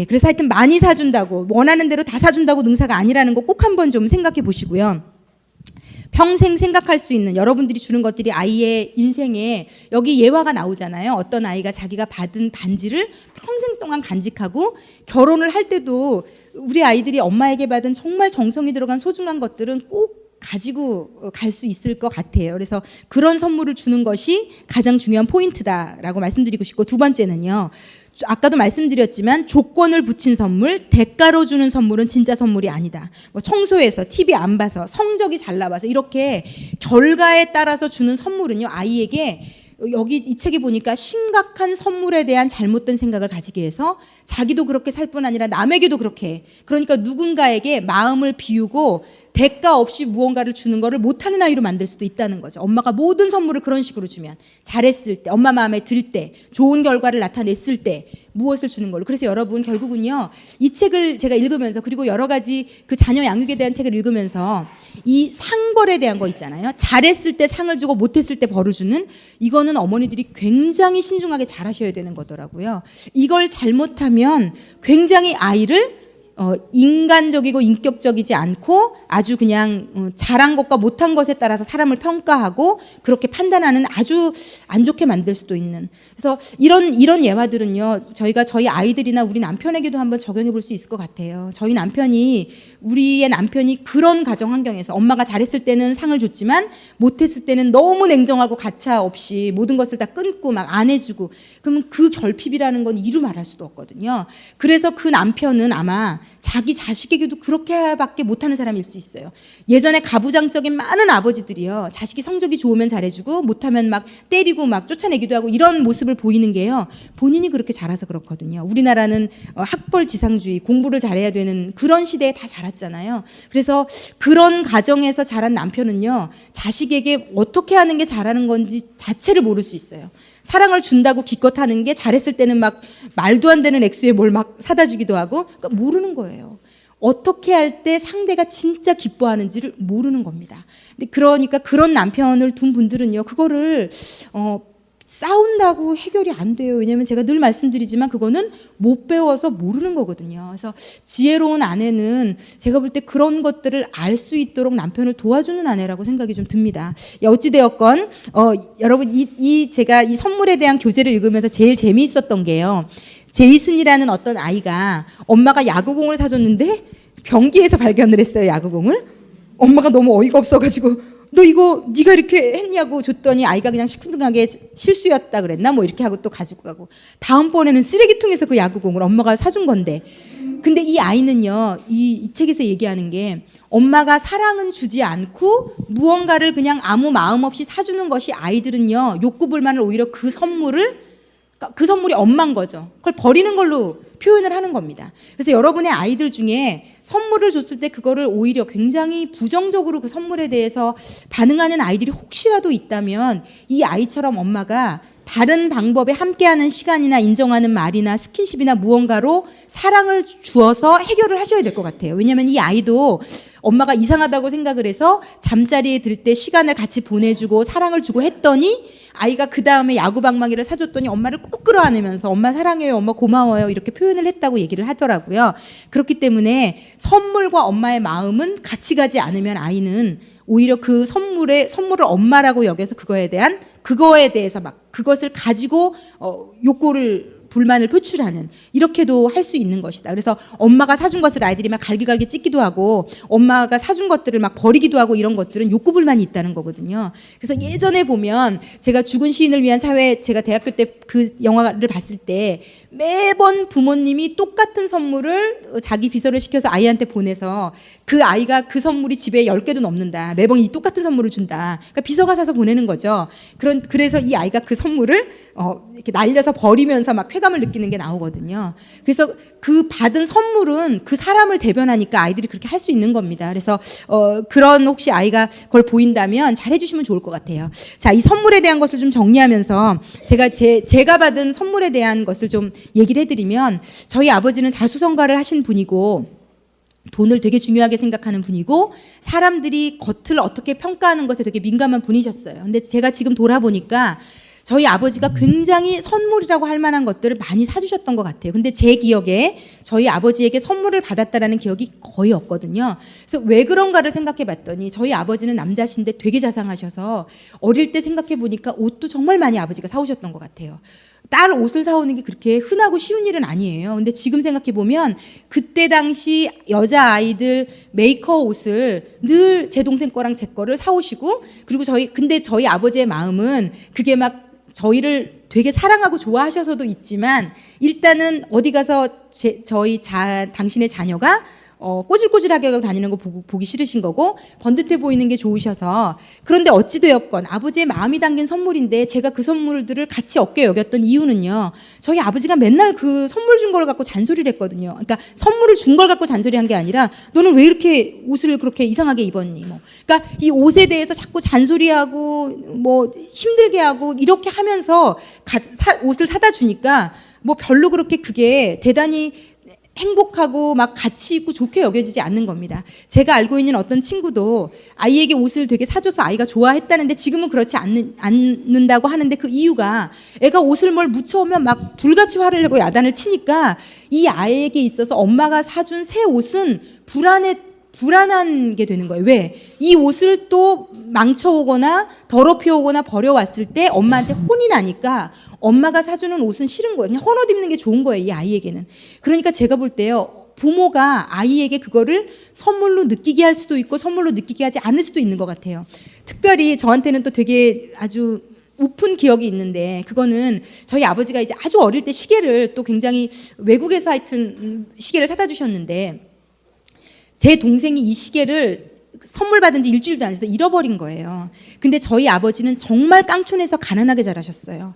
그래서 하여튼 많이 사준다고, 원하는 대로 다 사준다고 능사가 아니라는 거 꼭 한번 좀 생각해 보시고요. 평생 생각할 수 있는 여러분들이 주는 것들이 아이의 인생에, 여기 예화가 나오잖아요. 어떤 아이가 자기가 받은 반지를 평생 동안 간직하고 결혼을 할 때도 우리 아이들이 엄마에게 받은 정말 정성이 들어간 소중한 것들은 꼭 가지고 갈 수 있을 것 같아요. 그래서 그런 선물을 주는 것이 가장 중요한 포인트다라고 말씀드리고 싶고, 두 번째는요, 아까도 말씀드렸지만 조건을 붙인 선물, 대가로 주는 선물은 진짜 선물이 아니다. 뭐 청소해서, TV 안 봐서, 성적이 잘 나와서, 이렇게 결과에 따라서 주는 선물은요, 아이에게 여기 이 책에 보니까 심각한 선물에 대한 잘못된 생각을 가지게 해서 자기도 그렇게 살 뿐 아니라 남에게도 그렇게 해. 그러니까 누군가에게 마음을 비우고 대가 없이 무언가를 주는 거를 못하는 아이로 만들 수도 있다는 거죠. 엄마가 모든 선물을 그런 식으로 주면, 잘했을 때, 엄마 마음에 들 때, 좋은 결과를 나타냈을 때 무엇을 주는 걸로. 그래서 여러분, 결국은요, 이 책을 제가 읽으면서, 그리고 여러 가지 그 자녀 양육에 대한 책을 읽으면서 이 상벌에 대한 거 있잖아요. 잘했을 때 상을 주고 못했을 때 벌을 주는, 이거는 어머니들이 굉장히 신중하게 잘 하셔야 되는 거더라고요. 이걸 잘못하면 굉장히 아이를 인간적이고 인격적이지 않고 아주 그냥 잘한 것과 못한 것에 따라서 사람을 평가하고 그렇게 판단하는, 아주 안 좋게 만들 수도 있는. 그래서 이런 예화들은요, 저희가 저희 아이들이나 우리 남편에게도 한번 적용해 볼 수 있을 것 같아요. 우리의 남편이 그런 가정 환경에서 엄마가 잘했을 때는 상을 줬지만 못했을 때는 너무 냉정하고 가차 없이 모든 것을 다 끊고 막 안 해주고, 그러면 그 결핍이라는 건 이루 말할 수도 없거든요. 그래서 그 남편은 아마 자기 자식에게도 그렇게밖에 못하는 사람일 수 있어요. 예전에 가부장적인 많은 아버지들이요, 자식이 성적이 좋으면 잘해주고 못하면 막 때리고 막 쫓아내기도 하고 이런 모습을 보이는 게요, 본인이 그렇게 자라서 그렇거든요. 우리나라는 학벌지상주의, 공부를 잘해야 되는 그런 시대에 다 자랐잖아요. 그래서 그런 가정에서 자란 남편은요, 자식에게 어떻게 하는 게 잘하는 건지 자체를 모를 수 있어요. 사랑을 준다고 기껏 하는 게 잘했을 때는 막 말도 안 되는 액수에 뭘 막 사다 주기도 하고, 그러니까 모르는 거예요. 어떻게 할 때 상대가 진짜 기뻐하는지를 모르는 겁니다. 근데 그러니까 그런 남편을 둔 분들은요, 그거를 싸운다고 해결이 안 돼요. 왜냐하면 제가 늘 말씀드리지만 그거는 못 배워서 모르는 거거든요. 그래서 지혜로운 아내는 제가 볼 때 그런 것들을 알 수 있도록 남편을 도와주는 아내라고 생각이 좀 듭니다. 어찌되었건 여러분, 제가 이 선물에 대한 교재를 읽으면서 제일 재미있었던 게요, 제이슨이라는 어떤 아이가 엄마가 야구공을 사줬는데 변기에서 발견을 했어요, 야구공을. 엄마가 너무 어이가 없어가지고 너 이거 네가 이렇게 했냐고 줬더니 아이가 그냥 시큰둥하게 실수였다 그랬나 뭐 이렇게 하고 또 가지고 가고, 다음번에는 쓰레기통에서 그 야구공을 엄마가 사준 건데. 근데 이 아이는요, 이 책에서 얘기하는 게, 엄마가 사랑은 주지 않고 무언가를 그냥 아무 마음 없이 사주는 것이, 아이들은요, 욕구불만을 오히려 그 선물이 엄마인 거죠. 그걸 버리는 걸로 표현을 하는 겁니다. 그래서 여러분의 아이들 중에 선물을 줬을 때 그거를 오히려 굉장히 부정적으로 그 선물에 대해서 반응하는 아이들이 혹시라도 있다면, 이 아이처럼 엄마가 다른 방법에 함께하는 시간이나 인정하는 말이나 스킨십이나 무언가로 사랑을 주어서 해결을 하셔야 될 것 같아요. 왜냐하면 이 아이도 엄마가 이상하다고 생각을 해서 잠자리에 들 때 시간을 같이 보내주고 사랑을 주고 했더니 아이가 그 다음에 야구방망이를 사줬더니 엄마를 꼭 끌어안으면서 엄마 사랑해요, 엄마 고마워요 이렇게 표현을 했다고 얘기를 하더라고요. 그렇기 때문에 선물과 엄마의 마음은 같이 가지 않으면 아이는 오히려 그 선물을 엄마라고 여겨서 그거에 대해서 막 그것을 가지고 욕구를 불만을 표출하는 이렇게도 할 수 있는 것이다. 그래서 엄마가 사준 것을 아이들이 막 갈기갈기 찢기도 하고 엄마가 사준 것들을 막 버리기도 하고 이런 것들은 욕구 불만이 있다는 거거든요. 그래서 예전에 보면 제가 죽은 시인을 위한 사회 제가 대학교 때 그 영화를 봤을 때 매번 부모님이 똑같은 선물을 자기 비서를 시켜서 아이한테 보내서 그 아이가 그 선물이 집에 10개도 넘는다. 매번 이 똑같은 선물을 준다. 그러니까 비서가 사서 보내는 거죠. 그래서 이 아이가 그 선물을 이렇게 날려서 버리면서 막 쾌감을 느끼는 게 나오거든요. 그래서 그 받은 선물은 그 사람을 대변하니까 아이들이 그렇게 할 수 있는 겁니다. 그래서 그런 혹시 아이가 그걸 보인다면 잘 해주시면 좋을 것 같아요. 자, 이 선물에 대한 것을 좀 정리하면서 제가 받은 선물에 대한 것을 좀 얘기를 해드리면 저희 아버지는 자수성가를 하신 분이고 돈을 되게 중요하게 생각하는 분이고 사람들이 겉을 어떻게 평가하는 것에 되게 민감한 분이셨어요. 근데 제가 지금 돌아보니까 저희 아버지가 굉장히 선물이라고 할 만한 것들을 많이 사주셨던 것 같아요. 근데 제 기억에 저희 아버지에게 선물을 받았다라는 기억이 거의 없거든요. 그래서 왜 그런가를 생각해 봤더니 저희 아버지는 남자신데 되게 자상하셔서 어릴 때 생각해 보니까 옷도 정말 많이 아버지가 사오셨던 것 같아요. 딸 옷을 사오는 게 그렇게 흔하고 쉬운 일은 아니에요. 근데 지금 생각해 보면 그때 당시 여자아이들 메이커 옷을 늘 제 동생 거랑 제 거를 사오시고 그리고 근데 저희 아버지의 마음은 그게 막 저희를 되게 사랑하고 좋아하셔서도 있지만 일단은 어디 가서 당신의 자녀가 꼬질꼬질하게 하고 다니는 거 보기 싫으신 거고 번듯해 보이는 게 좋으셔서 그런데 어찌되었건 아버지의 마음이 담긴 선물인데 제가 그 선물들을 같이 어깨에 여겼던 이유는요. 저희 아버지가 맨날 그 선물 준 걸 갖고 잔소리를 했거든요. 그러니까 선물을 준 걸 갖고 잔소리한 게 아니라 너는 왜 이렇게 옷을 그렇게 이상하게 입었니? 그러니까 이 옷에 대해서 자꾸 잔소리하고 뭐 힘들게 하고 이렇게 하면서 옷을 사다 주니까 뭐 별로 그렇게 그게 대단히 행복하고 막 가치 있고 좋게 여겨지지 않는 겁니다. 제가 알고 있는 어떤 친구도 아이에게 옷을 되게 사줘서 아이가 좋아했다는데 지금은 그렇지 않는다고 하는데 그 이유가 애가 옷을 뭘 묻혀오면 막 불같이 화를 내고 야단을 치니까 이 아이에게 있어서 엄마가 사준 새 옷은 불안한 게 되는 거예요. 왜? 이 옷을 또 망쳐오거나 더럽혀오거나 버려왔을 때 엄마한테 혼이 나니까 엄마가 사주는 옷은 싫은 거예요. 그냥 헌옷 입는 게 좋은 거예요. 이 아이에게는. 그러니까 제가 볼 때요. 부모가 아이에게 그거를 선물로 느끼게 할 수도 있고 선물로 느끼게 하지 않을 수도 있는 것 같아요. 특별히 저한테는 또 되게 아주 우픈 기억이 있는데 그거는 저희 아버지가 이제 아주 어릴 때 시계를 또 굉장히 외국에서 하여튼 시계를 사다 주셨는데 제 동생이 이 시계를 선물 받은 지 일주일도 안 돼서 잃어버린 거예요. 근데 저희 아버지는 정말 깡촌에서 가난하게 자라셨어요.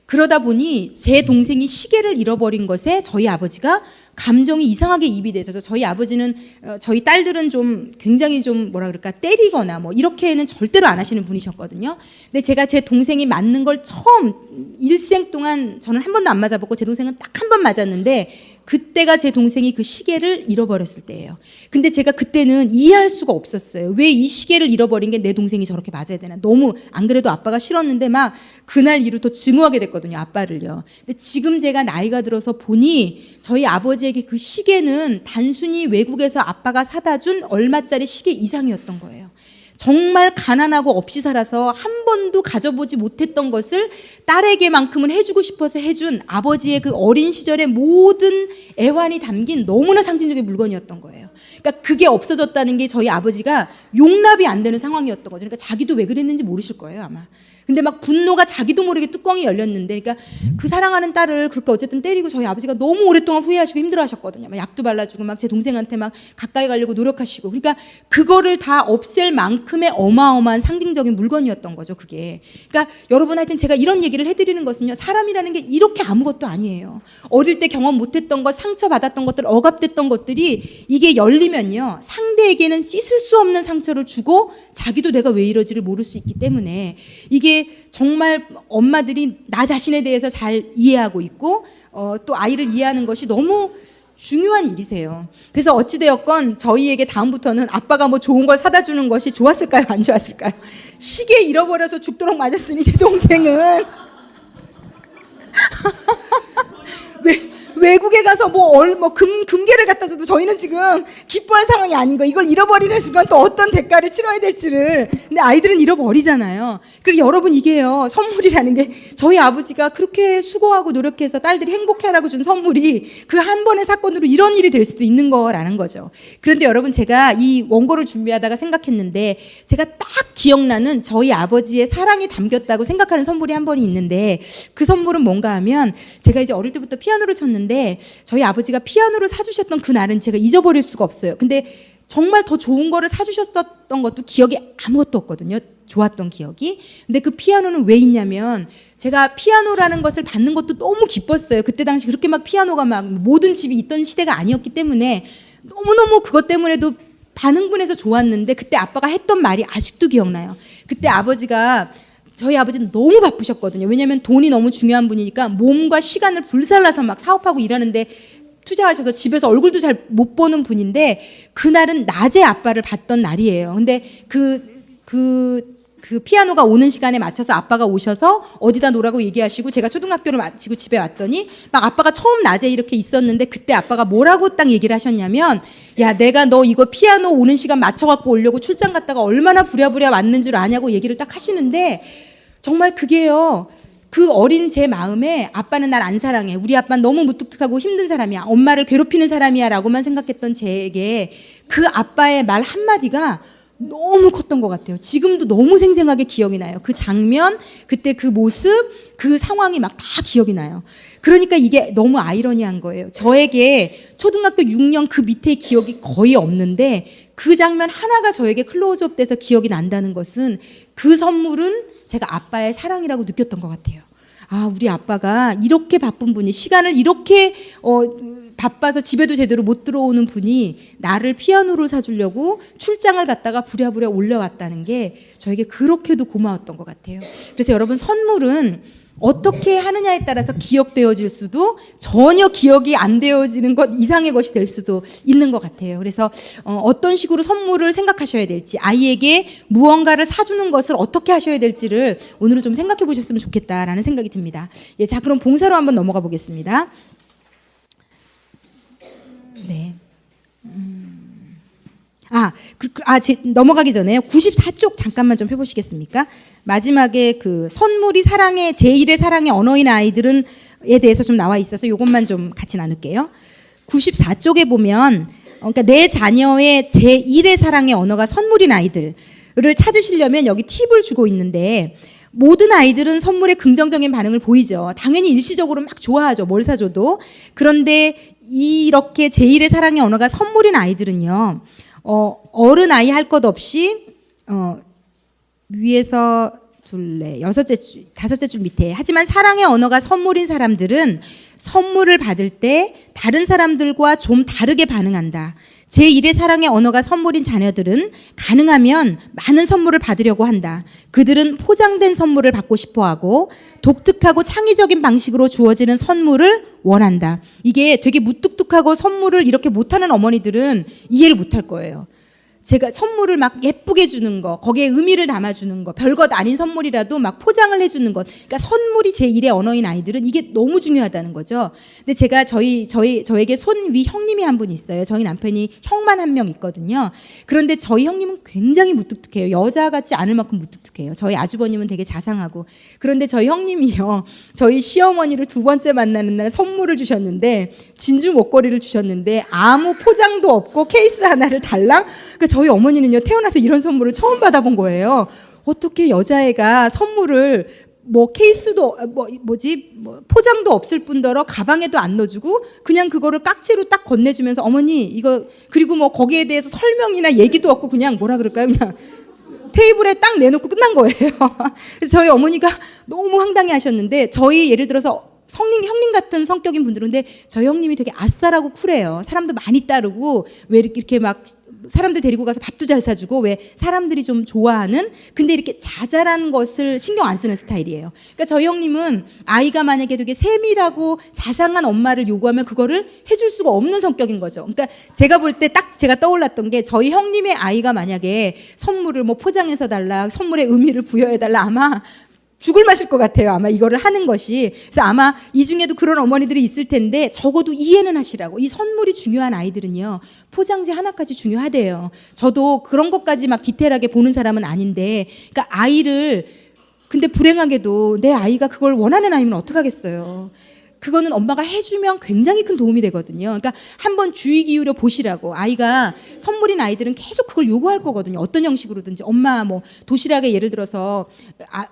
그러다 보니 제 동생이 시계를 잃어버린 것에 저희 아버지가 감정이 이상하게 입이 되셔서 저희 아버지는 저희 딸들은 좀 굉장히 좀 뭐라 그럴까 때리거나 뭐 이렇게는 절대로 안 하시는 분이셨거든요. 근데 제가 제 동생이 맞는 걸 처음 일생 동안 저는 한 번도 안 맞아봤고 제 동생은 딱 한 번 맞았는데 그때가 제 동생이 그 시계를 잃어버렸을 때예요. 근데 제가 그때는 이해할 수가 없었어요. 왜 이 시계를 잃어버린 게 내 동생이 저렇게 맞아야 되나. 너무 안 그래도 아빠가 싫었는데 막 그날 이후로 더 증오하게 됐거든요. 아빠를요. 근데 지금 제가 나이가 들어서 보니 저희 아버지에게 그 시계는 단순히 외국에서 아빠가 사다 준 얼마짜리 시계 이상이었던 거예요. 정말 가난하고 없이 살아서 한 번도 가져보지 못했던 것을 딸에게만큼은 해주고 싶어서 해준 아버지의 그 어린 시절의 모든 애환이 담긴 너무나 상징적인 물건이었던 거예요. 그러니까 그게 없어졌다는 게 저희 아버지가 용납이 안 되는 상황이었던 거죠. 그러니까 자기도 왜 그랬는지 모르실 거예요, 아마. 근데 막 분노가 자기도 모르게 뚜껑이 열렸는데, 그러니까 그 사랑하는 딸을 그렇게 어쨌든 때리고 저희 아버지가 너무 오랫동안 후회하시고 힘들어하셨거든요. 막 약도 발라주고 막 제 동생한테 막 가까이 가려고 노력하시고, 그러니까 그거를 다 없앨 만큼의 어마어마한 상징적인 물건이었던 거죠, 그게. 그러니까 여러분 하여튼 제가 이런 얘기를 해드리는 것은요, 사람이라는 게 이렇게 아무것도 아니에요. 어릴 때 경험 못했던 것, 상처받았던 것들, 억압됐던 것들이 이게 열리면요, 상대에게는 씻을 수 없는 상처를 주고 자기도 내가 왜 이러지를 모를 수 있기 때문에 이게 정말 엄마들이 나 자신에 대해서 잘 이해하고 있고 또 아이를 이해하는 것이 너무 중요한 일이세요. 그래서 어찌되었건 저희에게 다음부터는 아빠가 뭐 좋은 걸 사다 주는 것이 좋았을까요? 안 좋았을까요? 시계 잃어버려서 죽도록 맞았으니 제 동생은 외국에 가서 금괴를 갖다 줘도 저희는 지금 기뻐할 상황이 아닌 거예요. 이걸 잃어버리는 순간 또 어떤 대가를 치러야 될지를. 근데 아이들은 잃어버리잖아요. 그리고 여러분, 이게요, 선물이라는 게 저희 아버지가 그렇게 수고하고 노력해서 딸들이 행복해하라고 준 선물이 그 한 번의 사건으로 이런 일이 될 수도 있는 거라는 거죠. 그런데 여러분, 제가 이 원고를 준비하다가 생각했는데 제가 딱 기억나는 저희 아버지의 사랑이 담겼다고 생각하는 선물이 한 번이 있는데, 그 선물은 뭔가 하면, 제가 이제 어릴 때부터 피아노를 쳤는데 저희 아버지가 피아노를 사주셨던 그 날은 제가 잊어버릴 수가 없어요. 근데 정말 더 좋은 거를 사주셨던 것도 기억에 아무것도 없거든요. 좋았던 기억이. 근데 그 피아노는 왜 있냐면, 제가 피아노라는 것을 받는 것도 너무 기뻤어요. 그때 당시 그렇게 막 피아노가 막 모든 집이 있던 시대가 아니었기 때문에 너무너무 그것 때문에도 반응분해서 좋았는데, 그때 아빠가 했던 말이 아직도 기억나요. 그때 저희 아버지는 너무 바쁘셨거든요. 왜냐하면 돈이 너무 중요한 분이니까 몸과 시간을 불살라서 막 사업하고 일하는데 투자하셔서 집에서 얼굴도 잘 못 보는 분인데, 그날은 낮에 아빠를 봤던 날이에요. 근데 그 피아노가 오는 시간에 맞춰서 아빠가 오셔서 어디다 놓으라고 얘기하시고, 제가 초등학교를 마치고 집에 왔더니 막 아빠가 처음 낮에 이렇게 있었는데, 그때 아빠가 뭐라고 딱 얘기를 하셨냐면, 야, 내가 너 이거 피아노 오는 시간 맞춰갖고 오려고 출장 갔다가 얼마나 부랴부랴 왔는 줄 아냐고 얘기를 딱 하시는데, 정말 그게요, 그 어린 제 마음에 아빠는 날 안 사랑해, 우리 아빠는 너무 무뚝뚝하고 힘든 사람이야, 엄마를 괴롭히는 사람이야 라고만 생각했던 제게 그 아빠의 말 한마디가 너무 컸던 것 같아요. 지금도 너무 생생하게 기억이 나요. 그 장면, 그때 그 모습, 그 상황이 막 다 기억이 나요. 그러니까 이게 너무 아이러니한 거예요. 저에게 초등학교 6년 그 밑에 기억이 거의 없는데, 그 장면 하나가 저에게 클로즈업 돼서 기억이 난다는 것은, 그 선물은 제가 아빠의 사랑이라고 느꼈던 것 같아요. 아, 우리 아빠가 이렇게 바쁜 분이, 시간을 이렇게 바빠서 집에도 제대로 못 들어오는 분이 나를 피아노를 사주려고 출장을 갔다가 부랴부랴 올려왔다는 게 저에게 그렇게도 고마웠던 것 같아요. 그래서 여러분, 선물은 어떻게 하느냐에 따라서 기억되어질 수도, 전혀 기억이 안 되어지는 것 이상의 것이 될 수도 있는 것 같아요. 그래서 어떤 식으로 선물을 생각하셔야 될지, 아이에게 무언가를 사주는 것을 어떻게 하셔야 될지를 오늘은 좀 생각해 보셨으면 좋겠다라는 생각이 듭니다. 예, 자, 그럼 봉사로 한번 넘어가 보겠습니다. 네. 넘어가기 전에 94쪽 잠깐만 좀 펴보시겠습니까? 마지막에 그 선물이 사랑의, 제1의 사랑의 언어인 아이들은에 대해서 좀 나와 있어서 이것만 좀 같이 나눌게요. 94쪽에 보면, 그러니까 내 자녀의 제1의 사랑의 언어가 선물인 아이들을 찾으시려면 여기 팁을 주고 있는데, 모든 아이들은 선물에 긍정적인 반응을 보이죠. 당연히 일시적으로 막 좋아하죠. 뭘 사줘도. 그런데 이렇게 제1의 사랑의 언어가 선물인 아이들은요, 어른 아이 할 것 없이 위에서 둘레, 다섯째 줄 밑에, 하지만 사랑의 언어가 선물인 사람들은 선물을 받을 때 다른 사람들과 좀 다르게 반응한다. 제1의 사랑의 언어가 선물인 자녀들은 가능하면 많은 선물을 받으려고 한다. 그들은 포장된 선물을 받고 싶어하고 독특하고 창의적인 방식으로 주어지는 선물을 원한다. 이게 되게 무뚝뚝하고 선물을 이렇게 못하는 어머니들은 이해를 못할 거예요. 제가 선물을 막 예쁘게 주는 거, 거기에 의미를 담아주는 거, 별것 아닌 선물이라도 막 포장을 해주는 것, 그러니까 선물이 제1의 언어인 아이들은 이게 너무 중요하다는 거죠. 근데 제가 저에게 손위 형님이 한 분 있어요. 저희 남편이 형만 한 명 있거든요. 그런데 저희 형님은 굉장히 무뚝뚝해요. 여자 같지 않을 만큼 무뚝뚝해요. 저희 아주버님은 되게 자상하고. 그런데 저희 형님이요, 저희 시어머니를 두 번째 만나는 날 선물을 주셨는데, 진주 목걸이를 주셨는데 아무 포장도 없고 케이스 하나를 달랑. 그러니까 저희 어머니는요, 태어나서 이런 선물을 처음 받아본 거예요. 어떻게 여자애가 선물을 케이스도 포장도 없을 뿐더러 가방에도 안 넣어주고 그냥 그거를 깍지로 딱 건네주면서, 어머니 이거, 그리고 거기에 대해서 설명이나 얘기도 없고 그냥 뭐라 그럴까요, 그냥 테이블에 딱 내놓고 끝난 거예요. 그래서 저희 어머니가 너무 황당해 하셨는데, 저희 예를 들어서 형님 같은 성격인 분들은, 근데 저희 형님이 되게 아싸라고 쿨해요. 사람도 많이 따르고, 왜 이렇게 막 사람들 데리고 가서 밥도 잘 사주고, 왜 사람들이 좀 좋아하는, 근데 이렇게 자잘한 것을 신경 안 쓰는 스타일이에요. 그러니까 저희 형님은 아이가 만약에 되게 세밀하고 자상한 엄마를 요구하면 그거를 해줄 수가 없는 성격인 거죠. 그러니까 제가 볼 때 딱 제가 떠올랐던 게, 저희 형님의 아이가 만약에 선물을 뭐 포장해서 달라, 선물의 의미를 부여해 달라, 아마 죽을 맛일 것 같아요. 아마 이거를 하는 것이. 그래서 아마 이 중에도 그런 어머니들이 있을 텐데, 적어도 이해는 하시라고. 이 선물이 중요한 아이들은요, 포장지 하나까지 중요하대요. 저도 그런 것까지 막 디테일하게 보는 사람은 아닌데, 그러니까 아이를, 근데 불행하게도 내 아이가 그걸 원하는 아이면 어떡하겠어요. 그거는 엄마가 해주면 굉장히 큰 도움이 되거든요. 그러니까 한번 주의 기울여 보시라고. 아이가 선물인 아이들은 계속 그걸 요구할 거거든요. 어떤 형식으로든지. 엄마 뭐 도시락에 예를 들어서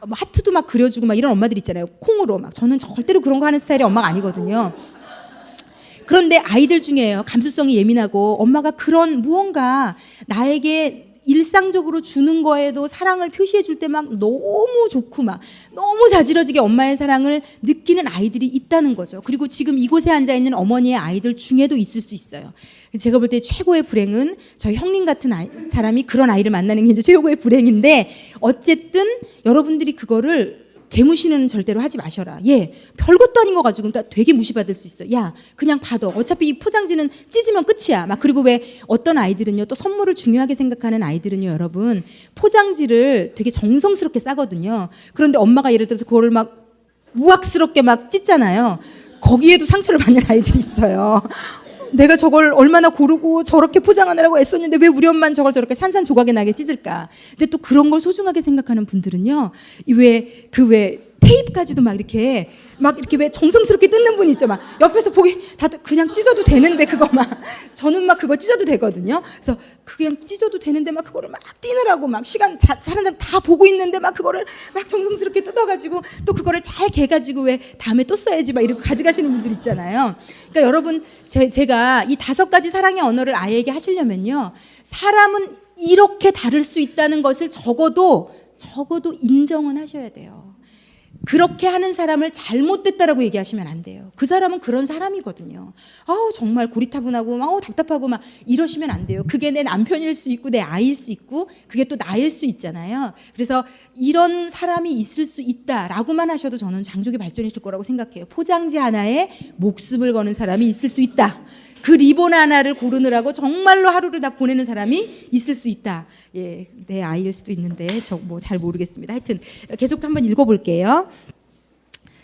뭐 하트도 막 그려주고 막 이런 엄마들 있잖아요. 콩으로 막. 저는 절대로 그런 거 하는 스타일의 엄마가 아니거든요. 그런데 아이들 중에요, 감수성이 예민하고 엄마가 그런 무언가 나에게 일상적으로 주는 거에도 사랑을 표시해 줄 때 막 너무 좋고 막 너무 자지러지게 엄마의 사랑을 느끼는 아이들이 있다는 거죠. 그리고 지금 이곳에 앉아 있는 어머니의 아이들 중에도 있을 수 있어요. 제가 볼 때 최고의 불행은 저희 형님 같은 사람이 그런 아이를 만나는 게 이제 최고의 불행인데, 어쨌든 여러분들이 그거를 개무시는 절대로 하지 마셔라. 예, 별것도 아닌 거 가지고 그러니까 되게 무시받을 수 있어. 야, 그냥 받아. 어차피 이 포장지는 찢으면 끝이야. 막. 그리고 왜 어떤 아이들은요, 또 선물을 중요하게 생각하는 아이들은요, 여러분, 포장지를 되게 정성스럽게 싸거든요. 그런데 엄마가 예를 들어서 그거를 막 우악스럽게 막 찢잖아요. 거기에도 상처를 받는 아이들이 있어요. 내가 저걸 얼마나 고르고 저렇게 포장하느라고 애썼는데 왜 우리 엄마는 저걸 저렇게 산산조각이 나게 찢을까. 근데 또 그런 걸 소중하게 생각하는 분들은요, 왜 테이프까지도 막 이렇게 왜 정성스럽게 뜯는 분 있죠. 막 옆에서 보기 다들 그냥 찢어도 되는데, 그거 막 저는 막 그거 찢어도 되거든요. 그래서 그냥 찢어도 되는데 막 그거를 막 띄느라고 막 시간 사람들 다 보고 있는데 막 그거를 막 정성스럽게 뜯어가지고 또 그거를 잘 개가지고 왜 다음에 또 써야지 막 이러고 가져가시는 분들 있잖아요. 그러니까 여러분, 제가 이 5가지 사랑의 언어를 아이에게 하시려면요, 사람은 이렇게 다를 수 있다는 것을 적어도 인정은 하셔야 돼요. 그렇게 하는 사람을 잘못됐다라고 얘기하시면 안 돼요. 그 사람은 그런 사람이거든요. 정말 고리타분하고 답답하고 막 이러시면 안 돼요. 그게 내 남편일 수 있고 내 아이일 수 있고 그게 또 나일 수 있잖아요. 그래서 이런 사람이 있을 수 있다라고만 하셔도 저는 장족이 발전했을 거라고 생각해요. 포장지 하나에 목숨을 거는 사람이 있을 수 있다. 그 리본 하나를 고르느라고 정말로 하루를 다 보내는 사람이 있을 수 있다. 예, 내 아이일 수도 있는데 저 뭐 잘 모르겠습니다. 하여튼 계속 한번 읽어볼게요.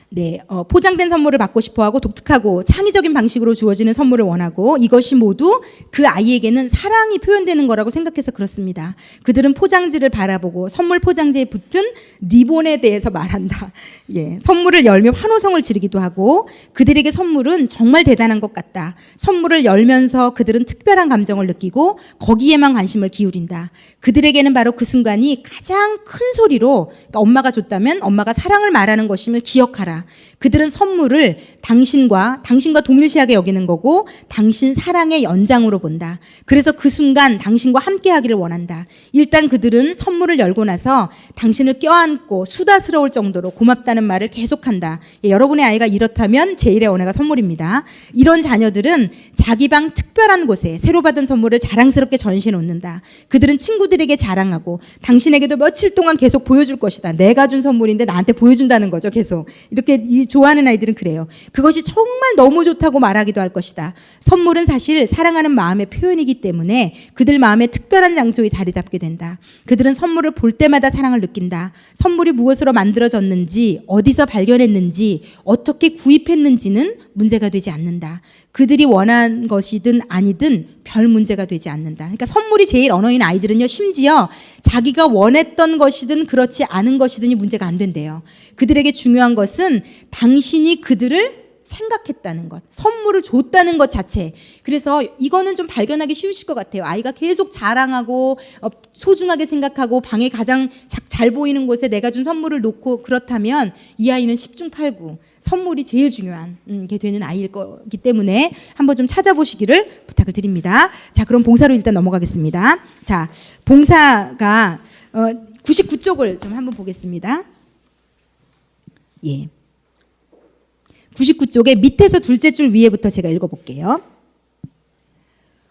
네, 포장된 선물을 받고 싶어하고 독특하고 창의적인 방식으로 주어지는 선물을 원하고, 이것이 모두 그 아이에게는 사랑이 표현되는 거라고 생각해서 그렇습니다. 그들은 포장지를 바라보고 선물 포장지에 붙은 리본에 대해서 말한다. 예, 선물을 열며 환호성을 지르기도 하고, 그들에게 선물은 정말 대단한 것 같다. 선물을 열면서 그들은 특별한 감정을 느끼고 거기에만 관심을 기울인다. 그들에게는 바로 그 순간이 가장 큰 소리로, 그러니까 엄마가 줬다면 엄마가 사랑을 말하는 것임을 기억하라. 그들은 선물을 당신과 동일시하게 여기는 거고 당신 사랑의 연장으로 본다. 그래서 그 순간 당신과 함께 하기를 원한다. 일단 그들은 선물을 열고 나서 당신을 껴안고 수다스러울 정도로 고맙다는 말을 계속한다. 예, 여러분의 아이가 이렇다면 제1의 언어가 선물입니다. 이런 자녀들은 자기 방 특별한 곳에 새로 받은 선물을 자랑스럽게 전시해 놓는다. 그들은 친구들에게 자랑하고 당신에게도 며칠 동안 계속 보여줄 것이다. 내가 준 선물인데 나한테 보여준다는 거죠. 계속 이렇게 좋아하는 아이들은 그래요. 그것이 정말 너무 좋다고 말하기도 할 것이다. 선물은 사실 사랑하는 마음의 표현이기 때문에 그들 마음의 특별한 장소에 자리 잡게 된다. 그들은 선물을 볼 때마다 사랑을 느낀다. 선물이 무엇으로 만들어졌는지, 어디서 발견했는지, 어떻게 구입했는지는 문제가 되지 않는다. 그들이 원한 것이든 아니든 별 문제가 되지 않는다. 그러니까 선물이 제일 언어인 아이들은요, 심지어 자기가 원했던 것이든 그렇지 않은 것이든이 문제가 안 된대요. 그들에게 중요한 것은 당신이 그들을 생각했다는 것, 선물을 줬다는 것 자체. 그래서 이거는 좀 발견하기 쉬우실 것 같아요. 아이가 계속 자랑하고 소중하게 생각하고 방에 가장 잘 보이는 곳에 내가 준 선물을 놓고, 그렇다면 이 아이는 10중 8구 선물이 제일 중요한 게 되는 아이일 거기 때문에 한번 좀 찾아보시기를 부탁을 드립니다. 자, 그럼 봉사로 일단 넘어가겠습니다. 자, 봉사가 99쪽을 좀 한번 보겠습니다. 예. 99쪽에 밑에서 둘째 줄 위에부터 제가 읽어볼게요.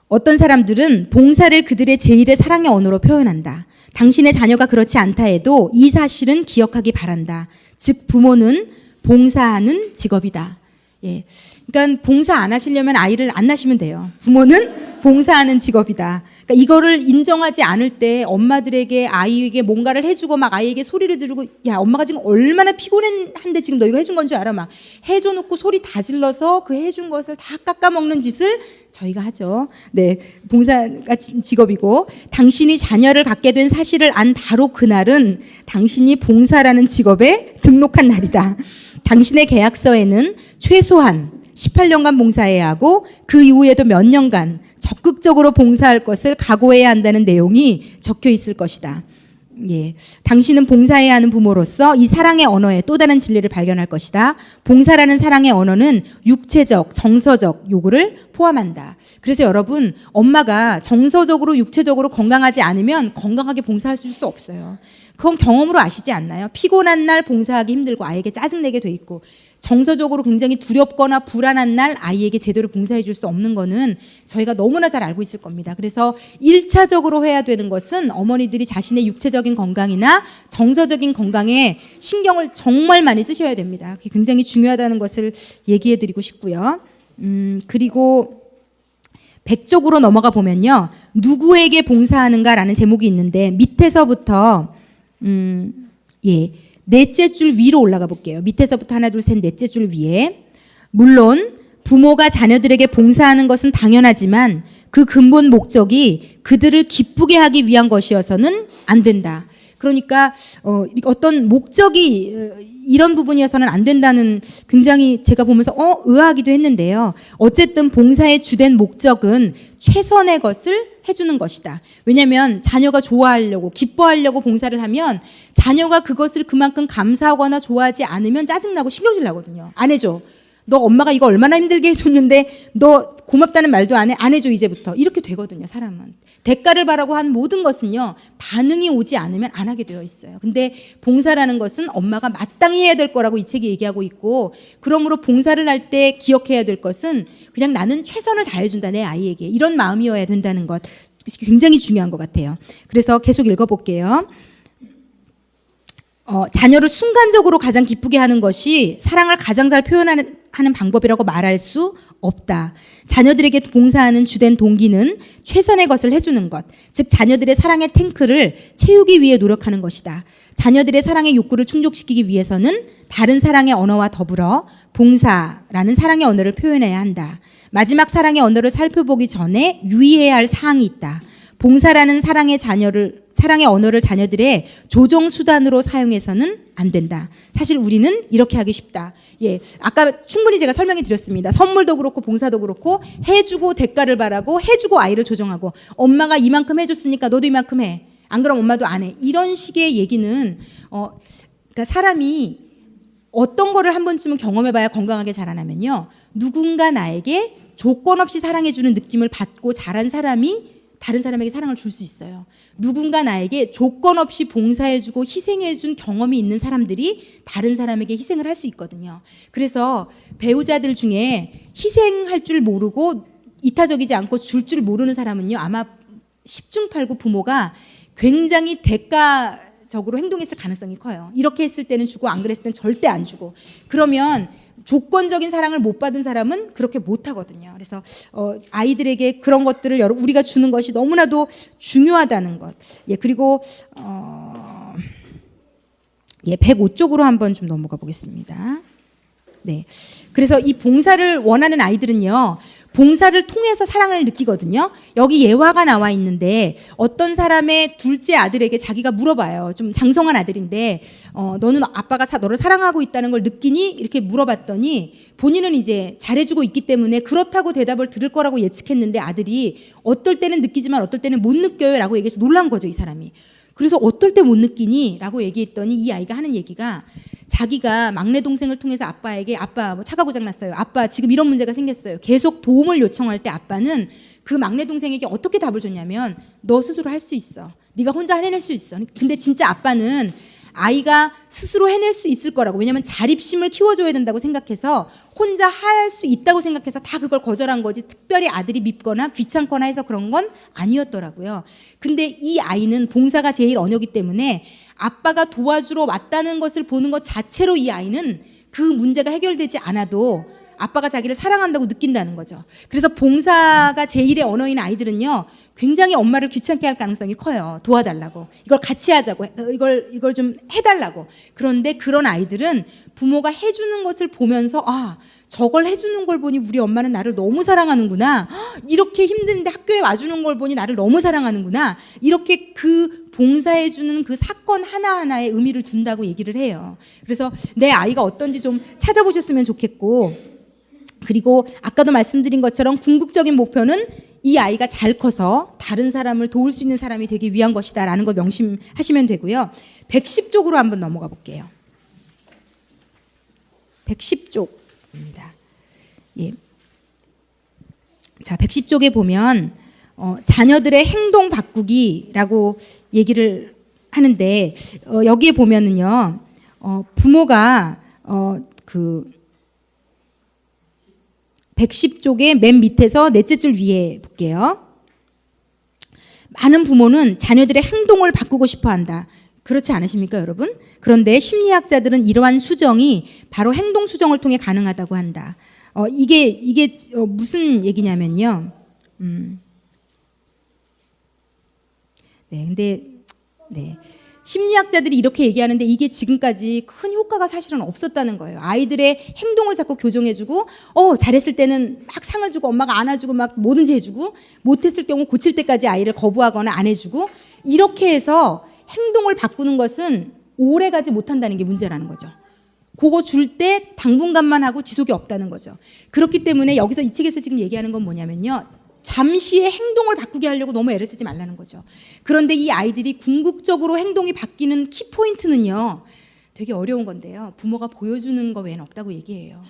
어떤 사람들은 봉사를 그들의 제1의 사랑의 언어로 표현한다. 당신의 자녀가 그렇지 않다 해도 이 사실은 기억하기 바란다. 즉 부모는 봉사하는 직업이다. 예, 그러니까 봉사 안 하시려면 아이를 안 낳으시면 돼요. 부모는 봉사하는 직업이다. 그러니까 이거를 인정하지 않을 때 엄마들에게 아이에게 뭔가를 해주고 막 아이에게 소리를 지르고 야 엄마가 지금 얼마나 피곤한데 지금 너 이거 해준 건 줄 알아? 막 해줘놓고 소리 다 질러서 그 해준 것을 다 깎아먹는 짓을 저희가 하죠. 네, 봉사가 직업이고 당신이 자녀를 갖게 된 사실을 안 바로 그날은 당신이 봉사라는 직업에 등록한 날이다. 당신의 계약서에는 최소한 18년간 봉사해야 하고 그 이후에도 몇 년간 적극적으로 봉사할 것을 각오해야 한다는 내용이 적혀 있을 것이다. 예, 당신은 봉사해야 하는 부모로서 이 사랑의 언어에 또 다른 진리를 발견할 것이다. 봉사라는 사랑의 언어는 육체적, 정서적 요구를 포함한다. 그래서 여러분, 엄마가 정서적으로, 육체적으로 건강하지 않으면 건강하게 봉사할 수 없어요. 그건 경험으로 아시지 않나요? 피곤한 날 봉사하기 힘들고 아이에게 짜증내게 돼 있고 정서적으로 굉장히 두렵거나 불안한 날 아이에게 제대로 봉사해 줄 수 없는 거는 저희가 너무나 잘 알고 있을 겁니다. 그래서 1차적으로 해야 되는 것은 어머니들이 자신의 육체적인 건강이나 정서적인 건강에 신경을 정말 많이 쓰셔야 됩니다. 그게 굉장히 중요하다는 것을 얘기해 드리고 싶고요. 그리고 100쪽으로 넘어가 보면요. 누구에게 봉사하는가라는 제목이 있는데 밑에서부터 넷째 줄 위로 올라가 볼게요. 밑에서부터 하나, 둘, 셋, 넷째 줄 위에. 물론 부모가 자녀들에게 봉사하는 것은 당연하지만 그 근본 목적이 그들을 기쁘게 하기 위한 것이어서는 안 된다. 그러니까 어떤 목적이 이런 부분이어서는 안 된다는 굉장히 제가 보면서 의아하기도 했는데요. 어쨌든 봉사의 주된 목적은 최선의 것을 해주는 것이다. 왜냐하면 자녀가 좋아하려고 기뻐하려고 봉사를 하면 자녀가 그것을 그만큼 감사하거나 좋아하지 않으면 짜증나고 신경질 나거든요. 안 해줘. 너 엄마가 이거 얼마나 힘들게 해줬는데 너 고맙다는 말도 안 해? 안 해줘 이제부터. 이렇게 되거든요. 사람은. 대가를 바라고 한 모든 것은요. 반응이 오지 않으면 안 하게 되어 있어요. 근데 봉사라는 것은 엄마가 마땅히 해야 될 거라고 이 책이 얘기하고 있고 그러므로 봉사를 할 때 기억해야 될 것은 그냥 나는 최선을 다해준다 내 아이에게. 이런 마음이어야 된다는 것. 굉장히 중요한 것 같아요. 그래서 계속 읽어볼게요. 자녀를 순간적으로 가장 기쁘게 하는 것이 사랑을 가장 잘 표현하는 방법이라고 말할 수 없다. 자녀들에게 봉사하는 주된 동기는 최선의 것을 해주는 것, 즉 자녀들의 사랑의 탱크를 채우기 위해 노력하는 것이다. 자녀들의 사랑의 욕구를 충족시키기 위해서는 다른 사랑의 언어와 더불어 봉사라는 사랑의 언어를 표현해야 한다. 마지막 사랑의 언어를 살펴보기 전에 유의해야 할 사항이 있다. 봉사라는 사랑의 언어를 자녀들의 조정 수단으로 사용해서는 안 된다. 사실 우리는 이렇게 하기 쉽다. 예, 아까 충분히 제가 설명해 드렸습니다. 선물도 그렇고 봉사도 그렇고 해주고 대가를 바라고 해주고 아이를 조정하고 엄마가 이만큼 해줬으니까 너도 이만큼 해. 안 그럼 엄마도 안 해. 이런 식의 얘기는 그러니까 사람이 어떤 거를 한 번쯤은 경험해봐야 건강하게 자라나면요. 누군가 나에게 조건 없이 사랑해주는 느낌을 받고 자란 사람이 다른 사람에게 사랑을 줄 수 있어요. 누군가 나에게 조건 없이 봉사해주고 희생해준 경험이 있는 사람들이 다른 사람에게 희생을 할 수 있거든요. 그래서 배우자들 중에 희생할 줄 모르고 이타적이지 않고 줄 줄 모르는 사람은요. 아마 10중 8구 부모가 굉장히 대가적으로 행동했을 가능성이 커요. 이렇게 했을 때는 주고 안 그랬을 때는 절대 안 주고. 그러면 조건적인 사랑을 못 받은 사람은 그렇게 못 하거든요. 그래서 아이들에게 그런 것들을 우리가 주는 것이 너무나도 중요하다는 것. 예, 그리고 105쪽으로 한번 좀 넘어가 보겠습니다. 네. 그래서 이 봉사를 원하는 아이들은요. 봉사를 통해서 사랑을 느끼거든요. 여기 예화가 나와 있는데 어떤 사람의 둘째 아들에게 자기가 물어봐요. 좀 장성한 아들인데 너는 아빠가 너를 사랑하고 있다는 걸 느끼니? 이렇게 물어봤더니 본인은 이제 잘해주고 있기 때문에 그렇다고 대답을 들을 거라고 예측했는데 아들이 어떨 때는 느끼지만 어떨 때는 못 느껴요 라고 얘기해서 놀란 거죠. 이 사람이. 그래서 어떨 때 못 느끼니? 라고 얘기했더니 이 아이가 하는 얘기가 자기가 막내 동생을 통해서 아빠에게 아빠 뭐 차가 고장 났어요. 아빠 지금 이런 문제가 생겼어요. 계속 도움을 요청할 때 아빠는 그 막내 동생에게 어떻게 답을 줬냐면 너 스스로 할 수 있어. 네가 혼자 해낼 수 있어. 근데 진짜 아빠는 아이가 스스로 해낼 수 있을 거라고, 왜냐하면 자립심을 키워줘야 된다고 생각해서 혼자 할 수 있다고 생각해서 다 그걸 거절한 거지, 특별히 아들이 밉거나 귀찮거나 해서 그런 건 아니었더라고요. 근데 이 아이는 봉사가 제일 언어기 때문에 아빠가 도와주러 왔다는 것을 보는 것 자체로 이 아이는 그 문제가 해결되지 않아도 아빠가 자기를 사랑한다고 느낀다는 거죠. 그래서 봉사가 제1의 언어인 아이들은요, 굉장히 엄마를 귀찮게 할 가능성이 커요. 도와달라고, 이걸 같이 하자고, 이걸 좀 해달라고. 그런데 그런 아이들은 부모가 해주는 것을 보면서, 아, 저걸 해주는 걸 보니 우리 엄마는 나를 너무 사랑하는구나, 이렇게 힘든데 학교에 와주는 걸 보니 나를 너무 사랑하는구나, 이렇게 그 봉사해주는 그 사건 하나하나에 의미를 둔다고 얘기를 해요. 그래서 내 아이가 어떤지 좀 찾아보셨으면 좋겠고, 그리고 아까도 말씀드린 것처럼 궁극적인 목표는 이 아이가 잘 커서 다른 사람을 도울 수 있는 사람이 되기 위한 것이다라는 거 명심하시면 되고요. 110쪽으로 한번 넘어가 볼게요. 110쪽입니다. 예. 자, 110쪽에 보면 자녀들의 행동 바꾸기라고 얘기를 하는데, 여기에 보면은요, 부모가 110쪽의 맨 밑에서 넷째 줄 위에 볼게요. 많은 부모는 자녀들의 행동을 바꾸고 싶어 한다. 그렇지 않으십니까, 여러분? 그런데 심리학자들은 이러한 수정이 바로 행동 수정을 통해 가능하다고 한다. 이게 무슨 얘기냐면요. 네. 심리학자들이 이렇게 얘기하는데 이게 지금까지 큰 효과가 사실은 없었다는 거예요. 아이들의 행동을 자꾸 교정해주고, 잘했을 때는 막 상을 주고 엄마가 안아주고 막 뭐든지 해주고, 못했을 경우 고칠 때까지 아이를 거부하거나 안 해주고, 이렇게 해서 행동을 바꾸는 것은 오래 가지 못한다는 게 문제라는 거죠. 그거 줄 때 당분간만 하고 지속이 없다는 거죠. 그렇기 때문에 여기서 이 책에서 지금 얘기하는 건 뭐냐면요, 잠시의 행동을 바꾸게 하려고 너무 애를 쓰지 말라는 거죠. 그런데 이 아이들이 궁극적으로 행동이 바뀌는 키포인트는요, 되게 어려운 건데요, 부모가 보여주는 거 외에는 없다고 얘기해요.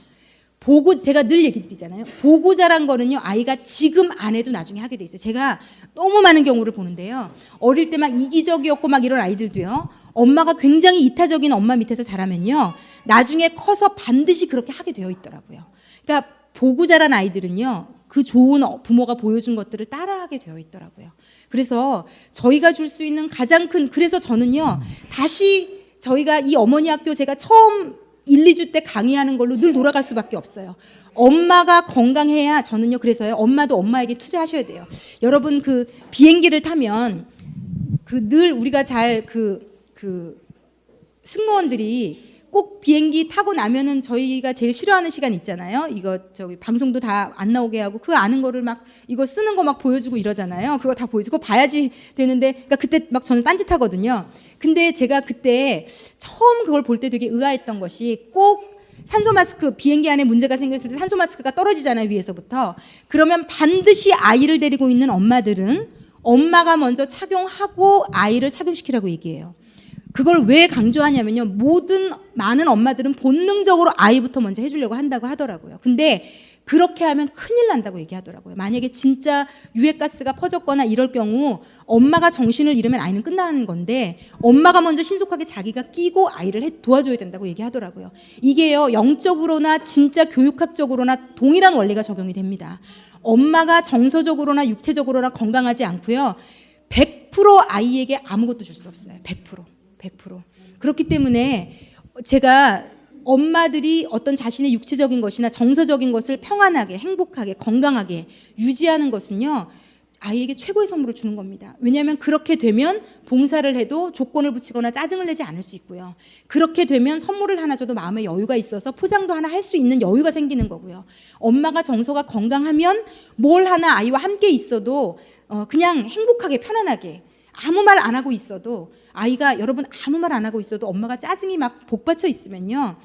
제가 늘 얘기 드리잖아요. 보고 자란 거는요, 아이가 지금 안 해도 나중에 하게 돼 있어요. 제가 너무 많은 경우를 보는데요, 어릴 때 막 이기적이었고 막 이런 아이들도요, 엄마가 굉장히 이타적인 엄마 밑에서 자라면요, 나중에 커서 반드시 그렇게 하게 되어 있더라고요. 그러니까 보고 자란 아이들은요, 그 좋은 부모가 보여준 것들을 따라하게 되어 있더라고요. 그래서 저희가 줄 수 있는 가장 큰, 그래서 저는요, 다시 저희가 이 어머니 학교 제가 처음 1, 2주 때 강의하는 걸로 늘 돌아갈 수밖에 없어요. 엄마가 건강해야, 저는요, 그래서요, 엄마도 엄마에게 투자하셔야 돼요. 여러분, 그 비행기를 타면 늘 우리가 잘 승무원들이 꼭 비행기 타고 나면은 저희가 제일 싫어하는 시간 있잖아요. 이거 방송도 다 안 나오게 하고 그 아는 거를 막 이거 쓰는 거 막 보여주고 이러잖아요. 그거 다 보여주고 봐야지 되는데, 그러니까 그때 막 저는 딴짓하거든요. 근데 제가 그때 처음 그걸 볼 때 되게 의아했던 것이, 꼭 산소 마스크, 비행기 안에 문제가 생겼을 때 산소 마스크가 떨어지잖아요, 위에서부터. 그러면 반드시 아이를 데리고 있는 엄마들은 엄마가 먼저 착용하고 아이를 착용시키라고 얘기해요. 그걸 왜 강조하냐면요, 많은 엄마들은 본능적으로 아이부터 먼저 해주려고 한다고 하더라고요. 근데 그렇게 하면 큰일 난다고 얘기하더라고요. 만약에 진짜 유해가스가 퍼졌거나 이럴 경우 엄마가 정신을 잃으면 아이는 끝나는 건데, 엄마가 먼저 신속하게 자기가 끼고 아이를 도와줘야 된다고 얘기하더라고요. 이게요, 영적으로나 진짜 교육학적으로나 동일한 원리가 적용이 됩니다. 엄마가 정서적으로나 육체적으로나 건강하지 않고요, 100% 아이에게 아무것도 줄 수 없어요. 100%. 그렇기 때문에 제가 엄마들이 어떤 자신의 육체적인 것이나 정서적인 것을 평안하게, 행복하게, 건강하게 유지하는 것은요, 아이에게 최고의 선물을 주는 겁니다. 왜냐하면 그렇게 되면 봉사를 해도 조건을 붙이거나 짜증을 내지 않을 수 있고요. 그렇게 되면 선물을 하나 줘도 마음에 여유가 있어서 포장도 하나 할 수 있는 여유가 생기는 거고요. 엄마가 정서가 건강하면 뭘 하나 아이와 함께 있어도 그냥 행복하게, 편안하게, 아무 말 안 하고 있어도, 아이가, 여러분, 아무 말 안 하고 있어도 엄마가 짜증이 막 복받쳐 있으면요,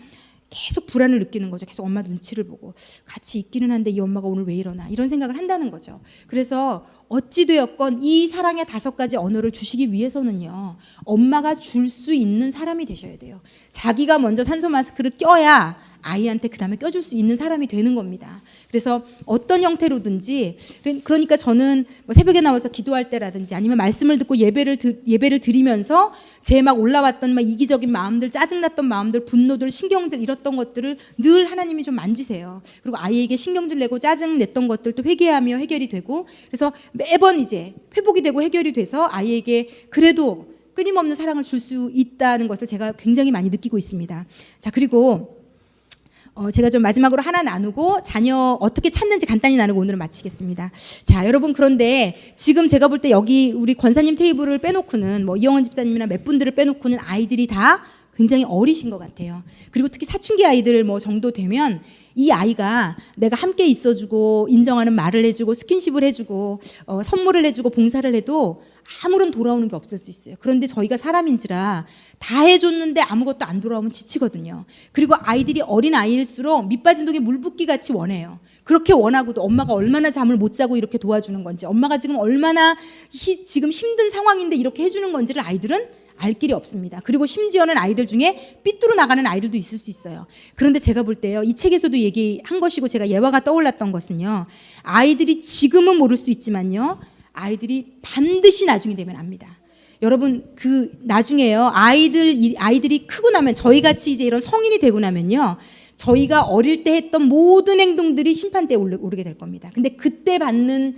계속 불안을 느끼는 거죠. 계속 엄마 눈치를 보고 같이 있기는 한데 이 엄마가 오늘 왜 이러나, 이런 생각을 한다는 거죠. 그래서 어찌되었건 이 사랑의 5가지 언어를 주시기 위해서는요, 엄마가 줄 수 있는 사람이 되셔야 돼요. 자기가 먼저 산소 마스크를 껴야 아이한테 그 다음에 껴줄 수 있는 사람이 되는 겁니다. 그래서 어떤 형태로든지, 그러니까 저는 뭐 새벽에 나와서 기도할 때라든지 아니면 말씀을 듣고 예배를 드리면서 제 막 올라왔던 막 이기적인 마음들, 짜증났던 마음들, 분노들, 신경질 이랬던 것들을 늘 하나님이 좀 만지세요. 그리고 아이에게 신경질 내고 짜증 냈던 것들도 회개하며 해결이 되고, 그래서 매번 이제 회복이 되고 해결이 돼서 아이에게 그래도 끊임없는 사랑을 줄 수 있다는 것을 제가 굉장히 많이 느끼고 있습니다. 자, 그리고 제가 좀 마지막으로 하나 나누고 자녀 어떻게 찾는지 간단히 나누고 오늘은 마치겠습니다. 자, 여러분, 그런데 지금 제가 볼 때 여기 우리 권사님 테이블을 빼놓고는 뭐 이영원 집사님이나 몇 분들을 빼놓고는 아이들이 다 굉장히 어리신 것 같아요. 그리고 특히 사춘기 아이들 뭐 정도 되면 이 아이가 내가 함께 있어주고 인정하는 말을 해주고 스킨십을 해주고 선물을 해주고 봉사를 해도 아무런 돌아오는 게 없을 수 있어요. 그런데 저희가 사람인지라 다 해줬는데 아무것도 안 돌아오면 지치거든요. 그리고 아이들이 어린 아이일수록 밑빠진 독에 물 붓기 같이 원해요. 그렇게 원하고도 엄마가 얼마나 잠을 못 자고 이렇게 도와주는 건지, 엄마가 지금 얼마나 지금 힘든 상황인데 이렇게 해주는 건지를 아이들은 알 길이 없습니다. 그리고 심지어는 아이들 중에 삐뚤어 나가는 아이들도 있을 수 있어요. 그런데 제가 볼 때요, 이 책에서도 얘기한 것이고 제가 예화가 떠올랐던 것은요, 아이들이 지금은 모를 수 있지만요, 아이들이 반드시 나중이 되면 압니다. 여러분, 그 나중에요, 아이들이 크고 나면, 저희 같이 이제 이런 성인이 되고 나면요, 저희가 어릴 때 했던 모든 행동들이 심판대에 오르게 될 겁니다. 근데 그때 받는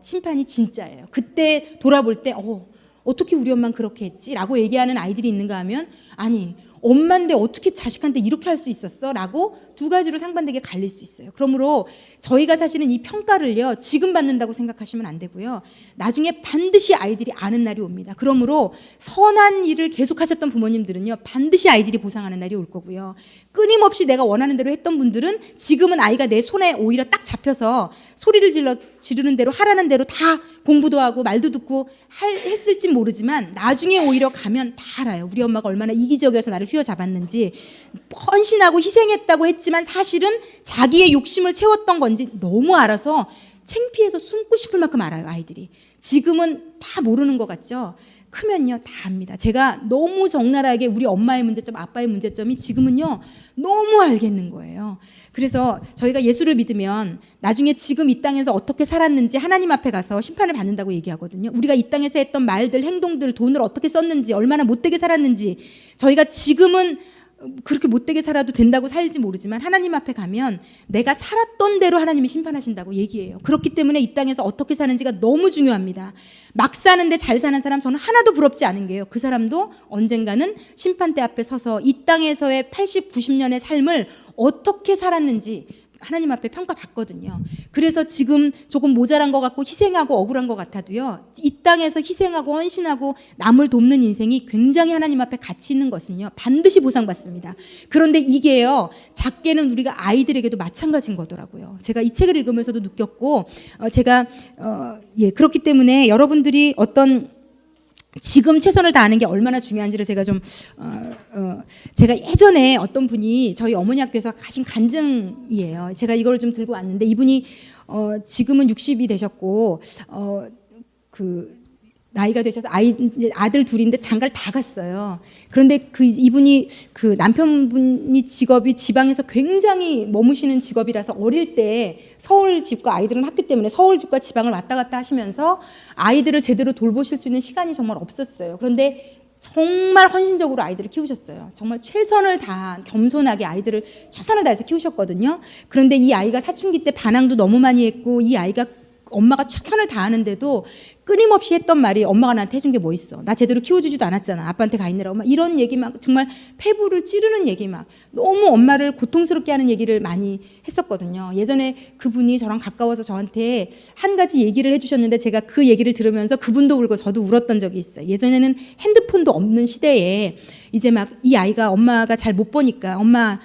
심판이 진짜예요. 그때 돌아볼 때 어떻게 우리 엄마는 그렇게 했지? 라고 얘기하는 아이들이 있는가 하면, 아니, 엄마인데 어떻게 자식한테 이렇게 할 수 있었어? 라고 2가지로 상반되게 갈릴 수 있어요. 그러므로 저희가 사실은 이 평가를요, 지금 받는다고 생각하시면 안 되고요, 나중에 반드시 아이들이 아는 날이 옵니다. 그러므로 선한 일을 계속하셨던 부모님들은요, 반드시 아이들이 보상하는 날이 올 거고요, 끊임없이 내가 원하는 대로 했던 분들은 지금은 아이가 내 손에 오히려 딱 잡혀서 소리를 지르는 대로 하라는 대로 다 공부도 하고 말도 듣고 했을진 모르지만 나중에 오히려 가면 다 알아요. 우리 엄마가 얼마나 이기적이어서 나를 휘어잡았는지, 헌신하고 희생했다고 했지만 사실은 자기의 욕심을 채웠던 건지 너무 알아서 창피해서 숨고 싶을 만큼 알아요, 아이들이. 지금은 다 모르는 것 같죠? 크면요 다 압니다. 제가 너무 적나라하게 우리 엄마의 문제점, 아빠의 문제점이 지금은요 너무 알겠는 거예요. 그래서 저희가 예수를 믿으면 나중에 지금 이 땅에서 어떻게 살았는지 하나님 앞에 가서 심판을 받는다고 얘기하거든요. 우리가 이 땅에서 했던 말들, 행동들, 돈을 어떻게 썼는지, 얼마나 못되게 살았는지, 저희가 지금은 그렇게 못되게 살아도 된다고 살지 모르지만 하나님 앞에 가면 내가 살았던 대로 하나님이 심판하신다고 얘기해요. 그렇기 때문에 이 땅에서 어떻게 사는지가 너무 중요합니다. 막 사는데 잘 사는 사람 저는 하나도 부럽지 않은 게요, 그 사람도 언젠가는 심판대 앞에 서서 이 땅에서의 80, 90년의 삶을 어떻게 살았는지 하나님 앞에 평가받거든요. 그래서 지금 조금 모자란 것 같고 희생하고 억울한 것 같아도요, 이 땅에서 희생하고 헌신하고 남을 돕는 인생이 굉장히 하나님 앞에 가치 있는 것은요 반드시 보상받습니다. 그런데 이게요, 작게는 우리가 아이들에게도 마찬가지인 거더라고요. 제가 이 책을 읽으면서도 느꼈고, 그렇기 때문에 여러분들이 어떤 지금 최선을 다하는 게 얼마나 중요한지를 제가 좀 제가 예전에 어떤 분이 저희 어머니 학교에서 하신 간증이에요. 제가 이걸 좀 들고 왔는데, 이분이 지금은 60이 되셨고 나이가 되셔서 아들 둘인데 장가를 다 갔어요. 그런데 이분이 남편분이 직업이 지방에서 굉장히 머무시는 직업이라서 어릴 때 서울 집과, 아이들은 학교 때문에 서울 집과 지방을 왔다 갔다 하시면서 아이들을 제대로 돌보실 수 있는 시간이 정말 없었어요. 그런데 정말 헌신적으로 아이들을 키우셨어요. 정말 최선을 다한, 겸손하게 아이들을 최선을 다해서 키우셨거든요. 그런데 이 아이가 사춘기 때 반항도 너무 많이 했고, 이 아이가 엄마가 최선을 다하는데도 끊임없이 했던 말이, 엄마가 나한테 해준 게 뭐 있어, 나 제대로 키워주지도 않았잖아, 아빠한테 가 있느라고, 막 이런 얘기, 막 정말 폐부를 찌르는 얘기, 막 너무 엄마를 고통스럽게 하는 얘기를 많이 했었거든요. 예전에 그분이 저랑 가까워서 저한테 한 가지 얘기를 해주셨는데, 제가 그 얘기를 들으면서 그분도 울고 저도 울었던 적이 있어요. 예전에는 핸드폰도 없는 시대에 이제 막 이 아이가 엄마가 잘 못 보니까, 엄마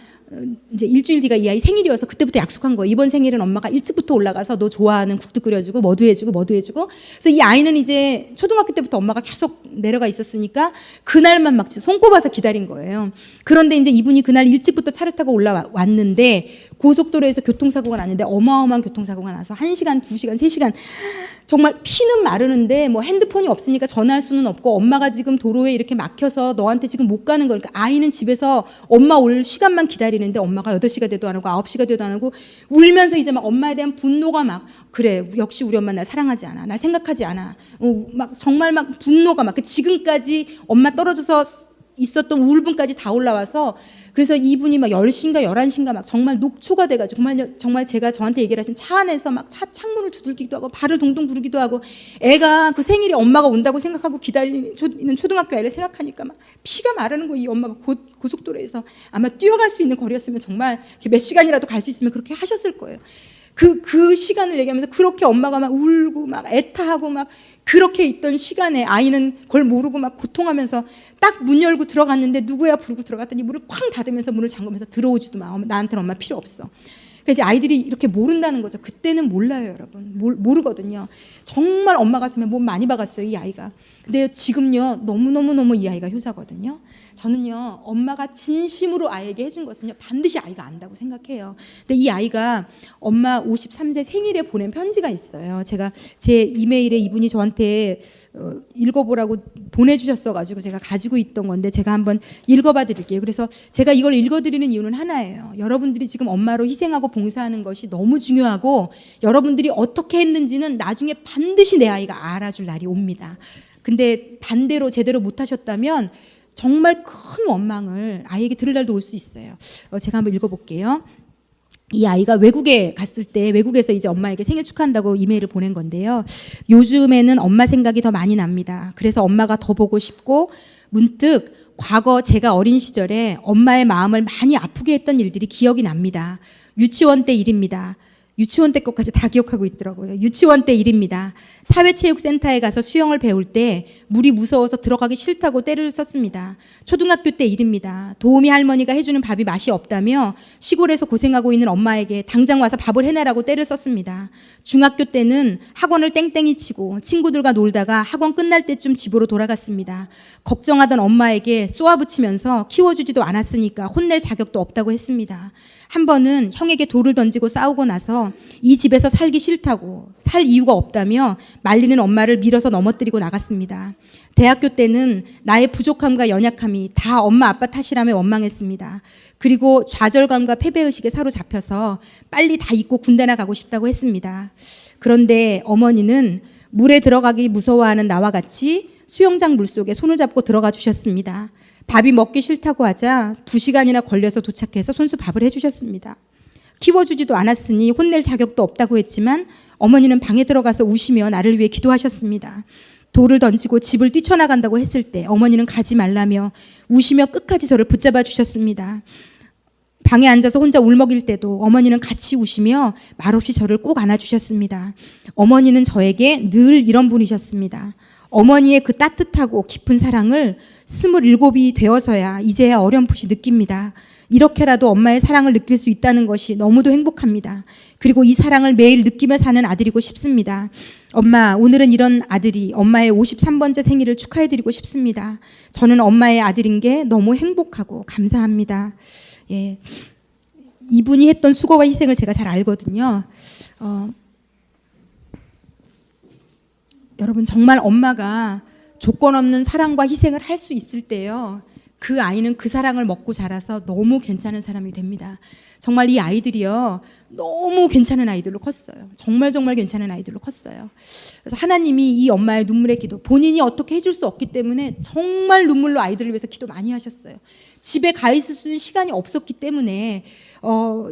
이제 일주일 뒤가 이 아이 생일이어서 그때부터 약속한 거예요. 이번 생일은 엄마가 일찍부터 올라가서 너 좋아하는 국도 끓여주고 뭐도 해주고. 그래서 이 아이는 이제 초등학교 때부터 엄마가 계속 내려가 있었으니까 그날만 막 손꼽아서 기다린 거예요. 그런데 이제 이분이 그날 일찍부터 차를 타고 올라왔는데 고속도로에서 교통사고가 났는데, 어마어마한 교통사고가 나서 1시간, 2시간, 3시간 정말 피는 마르는데 뭐 핸드폰이 없으니까 전화할 수는 없고 엄마가 지금 도로에 이렇게 막혀서 너한테 지금 못 가는 거니까 아이는 집에서 엄마 올 시간만 기다리는데 엄마가 8시가 돼도 안 오고 9시가 돼도 안 오고 울면서 이제 막 엄마에 대한 분노가 막 그래 역시 우리 엄마 날 사랑하지 않아 날 생각하지 않아 막 정말 막 분노가 막 지금까지 엄마 떨어져서 있었던 울분까지 다 올라와서 그래서 이분이 막 10시인가 11시인가 막 정말 녹초가 돼가지고 정말 제가 저한테 얘기를 하신 차 안에서 막 차 창문을 두들기도 하고 발을 동동 구르기도 하고 애가 그 생일에 엄마가 온다고 생각하고 기다리는 초등학교 아이를 생각하니까 막 피가 마르는 거예요. 이 엄마가 고속도로에서 아마 뛰어갈 수 있는 거리였으면 정말 몇 시간이라도 갈 수 있으면 그렇게 하셨을 거예요. 그 시간을 얘기하면서 그렇게 엄마가 막 울고 막 애타하고 막 그렇게 있던 시간에 아이는 그걸 모르고 막 고통하면서 딱 문 열고 들어갔는데 누구야 부르고 들어갔더니 문을 쾅 닫으면서 문을 잠그면서 들어오지도 마. 나한테는 엄마 필요 없어. 그래서 이제 아이들이 이렇게 모른다는 거죠. 그때는 몰라요, 여러분. 모르거든요. 정말 엄마 가슴에 몸 많이 박았어요, 이 아이가. 근데 지금요, 너무너무너무 이 아이가 효자거든요. 저는요, 엄마가 진심으로 아이에게 해준 것은요, 반드시 아이가 안다고 생각해요. 근데 이 아이가 엄마 53세 생일에 보낸 편지가 있어요. 제가 제 이메일에 이분이 저한테 읽어보라고 보내주셨어가지고 제가 가지고 있던 건데 제가 한번 읽어봐 드릴게요. 그래서 제가 이걸 읽어드리는 이유는 하나예요. 여러분들이 지금 엄마로 희생하고 봉사하는 것이 너무 중요하고 여러분들이 어떻게 했는지는 나중에 반드시 내 아이가 알아줄 날이 옵니다. 근데 반대로 제대로 못하셨다면 정말 큰 원망을 아이에게 들을 날도 올 수 있어요. 제가 한번 읽어볼게요. 이 아이가 외국에 갔을 때 외국에서 이제 엄마에게 생일 축하한다고 이메일을 보낸 건데요. 요즘에는 엄마 생각이 더 많이 납니다. 그래서 엄마가 더 보고 싶고 문득 과거 제가 어린 시절에 엄마의 마음을 많이 아프게 했던 일들이 기억이 납니다. 유치원 때 일입니다. 유치원 때 것까지 다 기억하고 있더라고요. 유치원 때 일입니다. 사회체육센터에 가서 수영을 배울 때 물이 무서워서 들어가기 싫다고 떼를 썼습니다. 초등학교 때 일입니다. 도우미 할머니가 해주는 밥이 맛이 없다며 시골에서 고생하고 있는 엄마에게 당장 와서 밥을 해내라고 떼를 썼습니다. 중학교 때는 학원을 땡땡이 치고 친구들과 놀다가 학원 끝날 때쯤 집으로 돌아갔습니다. 걱정하던 엄마에게 쏘아붙이면서 키워주지도 않았으니까 혼낼 자격도 없다고 했습니다. 한 번은 형에게 돌을 던지고 싸우고 나서 이 집에서 살기 싫다고 살 이유가 없다며 말리는 엄마를 밀어서 넘어뜨리고 나갔습니다. 대학교 때는 나의 부족함과 연약함이 다 엄마 아빠 탓이라며 원망했습니다. 그리고 좌절감과 패배의식에 사로잡혀서 빨리 다 잊고 군대나 가고 싶다고 했습니다. 그런데 어머니는 물에 들어가기 무서워하는 나와 같이 수영장 물속에 손을 잡고 들어가 주셨습니다. 밥이 먹기 싫다고 하자 2시간이나 걸려서 도착해서 손수 밥을 해주셨습니다. 키워주지도 않았으니 혼낼 자격도 없다고 했지만 어머니는 방에 들어가서 우시며 나를 위해 기도하셨습니다. 돌을 던지고 집을 뛰쳐나간다고 했을 때 어머니는 가지 말라며 우시며 끝까지 저를 붙잡아 주셨습니다. 방에 앉아서 혼자 울먹일 때도 어머니는 같이 우시며 말없이 저를 꼭 안아주셨습니다. 어머니는 저에게 늘 이런 분이셨습니다. 어머니의 그 따뜻하고 깊은 사랑을 27이 되어서야 이제야 어렴풋이 느낍니다. 이렇게라도 엄마의 사랑을 느낄 수 있다는 것이 너무도 행복합니다. 그리고 이 사랑을 매일 느끼며 사는 아들이고 싶습니다. 엄마, 오늘은 이런 아들이 엄마의 53번째 생일을 축하해드리고 싶습니다. 저는 엄마의 아들인 게 너무 행복하고 감사합니다. 예, 이분이 했던 수고와 희생을 제가 잘 알거든요. 여러분 정말 엄마가 조건 없는 사랑과 희생을 할 수 있을 때요. 그 아이는 그 사랑을 먹고 자라서 너무 괜찮은 사람이 됩니다. 정말 이 아이들이요. 너무 괜찮은 아이들로 컸어요. 정말 괜찮은 아이들로 컸어요. 그래서 하나님이 이 엄마의 눈물의 기도, 본인이 어떻게 해줄 수 없기 때문에 정말 눈물로 아이들을 위해서 기도 많이 하셨어요. 집에 가 있을 수 있는 시간이 없었기 때문에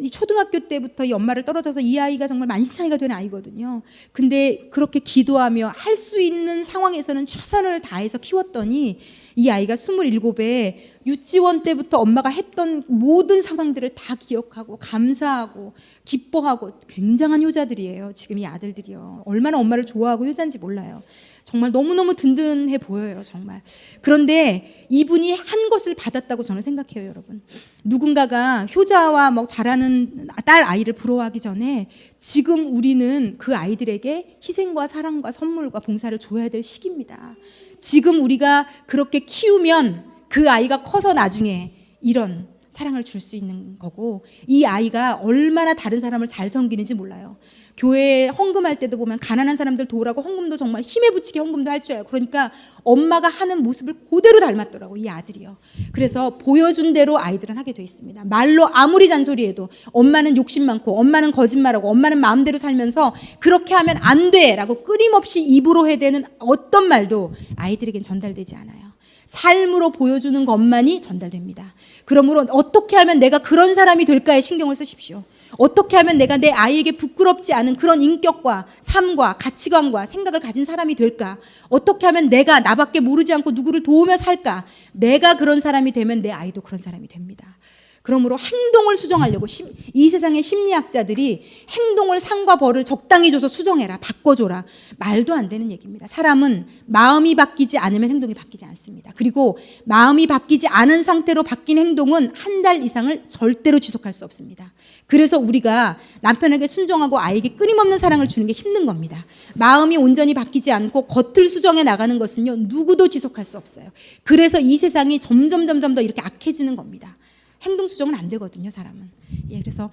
이 초등학교 때부터 이 엄마를 떨어져서 이 아이가 정말 만신창이가 된 아이거든요. 근데 그렇게 기도하며 할 수 있는 상황에서는 최선을 다해서 키웠더니 이 아이가 27에 유치원 때부터 엄마가 했던 모든 상황들을 다 기억하고 감사하고 기뻐하고 굉장한 효자들이에요. 지금 이 아들들이요. 얼마나 엄마를 좋아하고 효자인지 몰라요. 정말 너무너무 든든해 보여요. 정말. 그런데 이분이 한 것을 받았다고 저는 생각해요. 여러분. 누군가가 효자와 뭐 잘하는 딸 아이를 부러워하기 전에 지금 우리는 그 아이들에게 희생과 사랑과 선물과 봉사를 줘야 될 시기입니다. 지금 우리가 그렇게 키우면 그 아이가 커서 나중에 이런 사랑을 줄 수 있는 거고, 이 아이가 얼마나 다른 사람을 잘 섬기는지 몰라요. 교회에 헌금할 때도 보면 가난한 사람들 도우라고 헌금도 정말 힘에 부치게 헌금도 할 줄 알고, 그러니까 엄마가 하는 모습을 그대로 닮았더라고, 이 아들이요. 그래서 보여준 대로 아이들은 하게 돼 있습니다. 말로 아무리 잔소리해도 엄마는 욕심 많고 엄마는 거짓말하고 엄마는 마음대로 살면서 그렇게 하면 안 돼라고 끊임없이 입으로 해대는 어떤 말도 아이들에겐 전달되지 않아요. 삶으로 보여주는 것만이 전달됩니다. 그러므로 어떻게 하면 내가 그런 사람이 될까에 신경을 쓰십시오. 어떻게 하면 내가 내 아이에게 부끄럽지 않은 그런 인격과 삶과 가치관과 생각을 가진 사람이 될까? 어떻게 하면 내가 나밖에 모르지 않고 누구를 도우며 살까? 내가 그런 사람이 되면 내 아이도 그런 사람이 됩니다. 그러므로 행동을 수정하려고 이 세상의 심리학자들이 행동을 상과 벌을 적당히 줘서 수정해라, 바꿔줘라, 말도 안 되는 얘기입니다. 사람은 마음이 바뀌지 않으면 행동이 바뀌지 않습니다. 그리고 마음이 바뀌지 않은 상태로 바뀐 행동은 한 달 이상을 절대로 지속할 수 없습니다. 그래서 우리가 남편에게 순종하고 아이에게 끊임없는 사랑을 주는 게 힘든 겁니다. 마음이 온전히 바뀌지 않고 겉을 수정해 나가는 것은요, 누구도 지속할 수 없어요. 그래서 이 세상이 점점 더 이렇게 악해지는 겁니다. 행동 수정은 안 되거든요, 사람은. 예, 그래서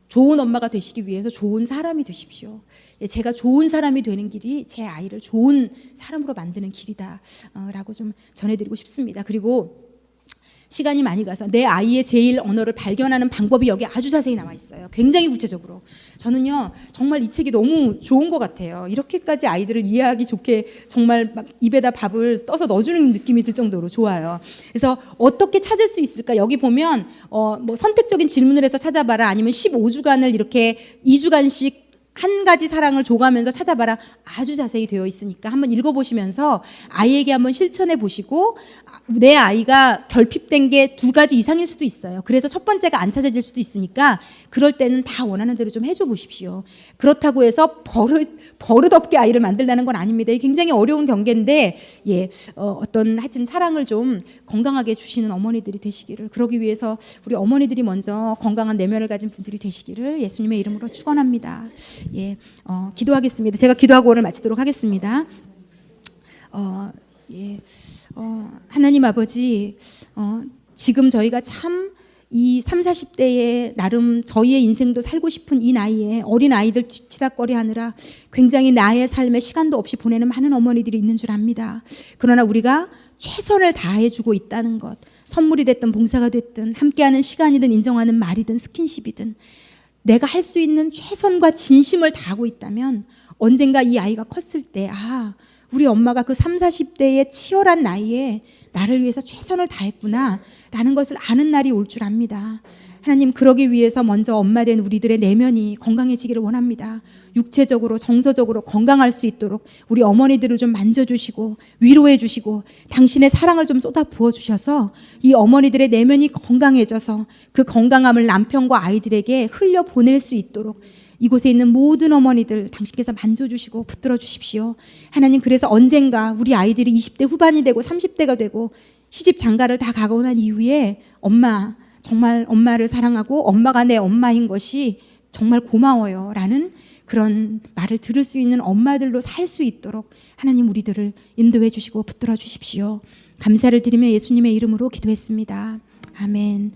좋은 엄마가 되시기 위해서 좋은 사람이 되십시오. 예, 제가 좋은 사람이 되는 길이 제 아이를 좋은 사람으로 만드는 길이다라고 좀 전해드리고 싶습니다. 그리고 시간이 많이 가서 내 아이의 제일 언어를 발견하는 방법이 여기 아주 자세히 나와 있어요. 굉장히 구체적으로. 저는요, 정말 이 책이 너무 좋은 것 같아요. 이렇게까지 아이들을 이해하기 좋게 정말 막 입에다 밥을 떠서 넣어주는 느낌이 들 정도로 좋아요. 그래서 어떻게 찾을 수 있을까? 여기 보면 뭐 선택적인 질문을 해서 찾아봐라, 아니면 15주간을 이렇게 2주간씩 한 가지 사랑을 줘가면서 찾아봐라, 아주 자세히 되어 있으니까 한번 읽어보시면서 아이에게 한번 실천해 보시고, 내 아이가 결핍된 게 2가지 이상일 수도 있어요. 그래서 첫 번째가 안 찾아질 수도 있으니까 그럴 때는 다 원하는 대로 좀 해줘 보십시오. 그렇다고 해서 버릇없게 아이를 만들라는 건 아닙니다. 굉장히 어려운 경계인데, 예, 어떤 하여튼 사랑을 좀 건강하게 주시는 어머니들이 되시기를, 그러기 위해서 우리 어머니들이 먼저 건강한 내면을 가진 분들이 되시기를 예수님의 이름으로 축원합니다. 예, 기도하겠습니다. 제가 기도하고 오늘 마치도록 하겠습니다. 하나님 아버지, 지금 저희가 참 이 30, 40대에 나름 저희의 인생도 살고 싶은 이 나이에 어린 아이들 치닥거리 하느라 굉장히 나의 삶에 시간도 없이 보내는 많은 어머니들이 있는 줄 압니다. 그러나 우리가 최선을 다해주고 있다는 것, 선물이 됐든 봉사가 됐든 함께하는 시간이든 인정하는 말이든 스킨십이든 내가 할 수 있는 최선과 진심을 다하고 있다면 언젠가 이 아이가 컸을 때, 우리 엄마가 그 30, 40대의 치열한 나이에 나를 위해서 최선을 다했구나 라는 것을 아는 날이 올 줄 압니다. 하나님, 그러기 위해서 먼저 엄마 된 우리들의 내면이 건강해지기를 원합니다. 육체적으로 정서적으로 건강할 수 있도록 우리 어머니들을 좀 만져주시고 위로해 주시고 당신의 사랑을 좀 쏟아 부어주셔서 이 어머니들의 내면이 건강해져서 그 건강함을 남편과 아이들에게 흘려보낼 수 있도록 이곳에 있는 모든 어머니들 당신께서 만져주시고 붙들어 주십시오. 하나님, 그래서 언젠가 우리 아이들이 20대 후반이 되고 30대가 되고 시집 장가를 다 가고 난 이후에 엄마, 정말 엄마를 사랑하고 엄마가 내 엄마인 것이 정말 고마워요 라는 그런 말을 들을 수 있는 엄마들로 살 수 있도록 하나님 우리들을 인도해 주시고 붙들어 주십시오. 감사를 드리며 예수님의 이름으로 기도했습니다. 아멘.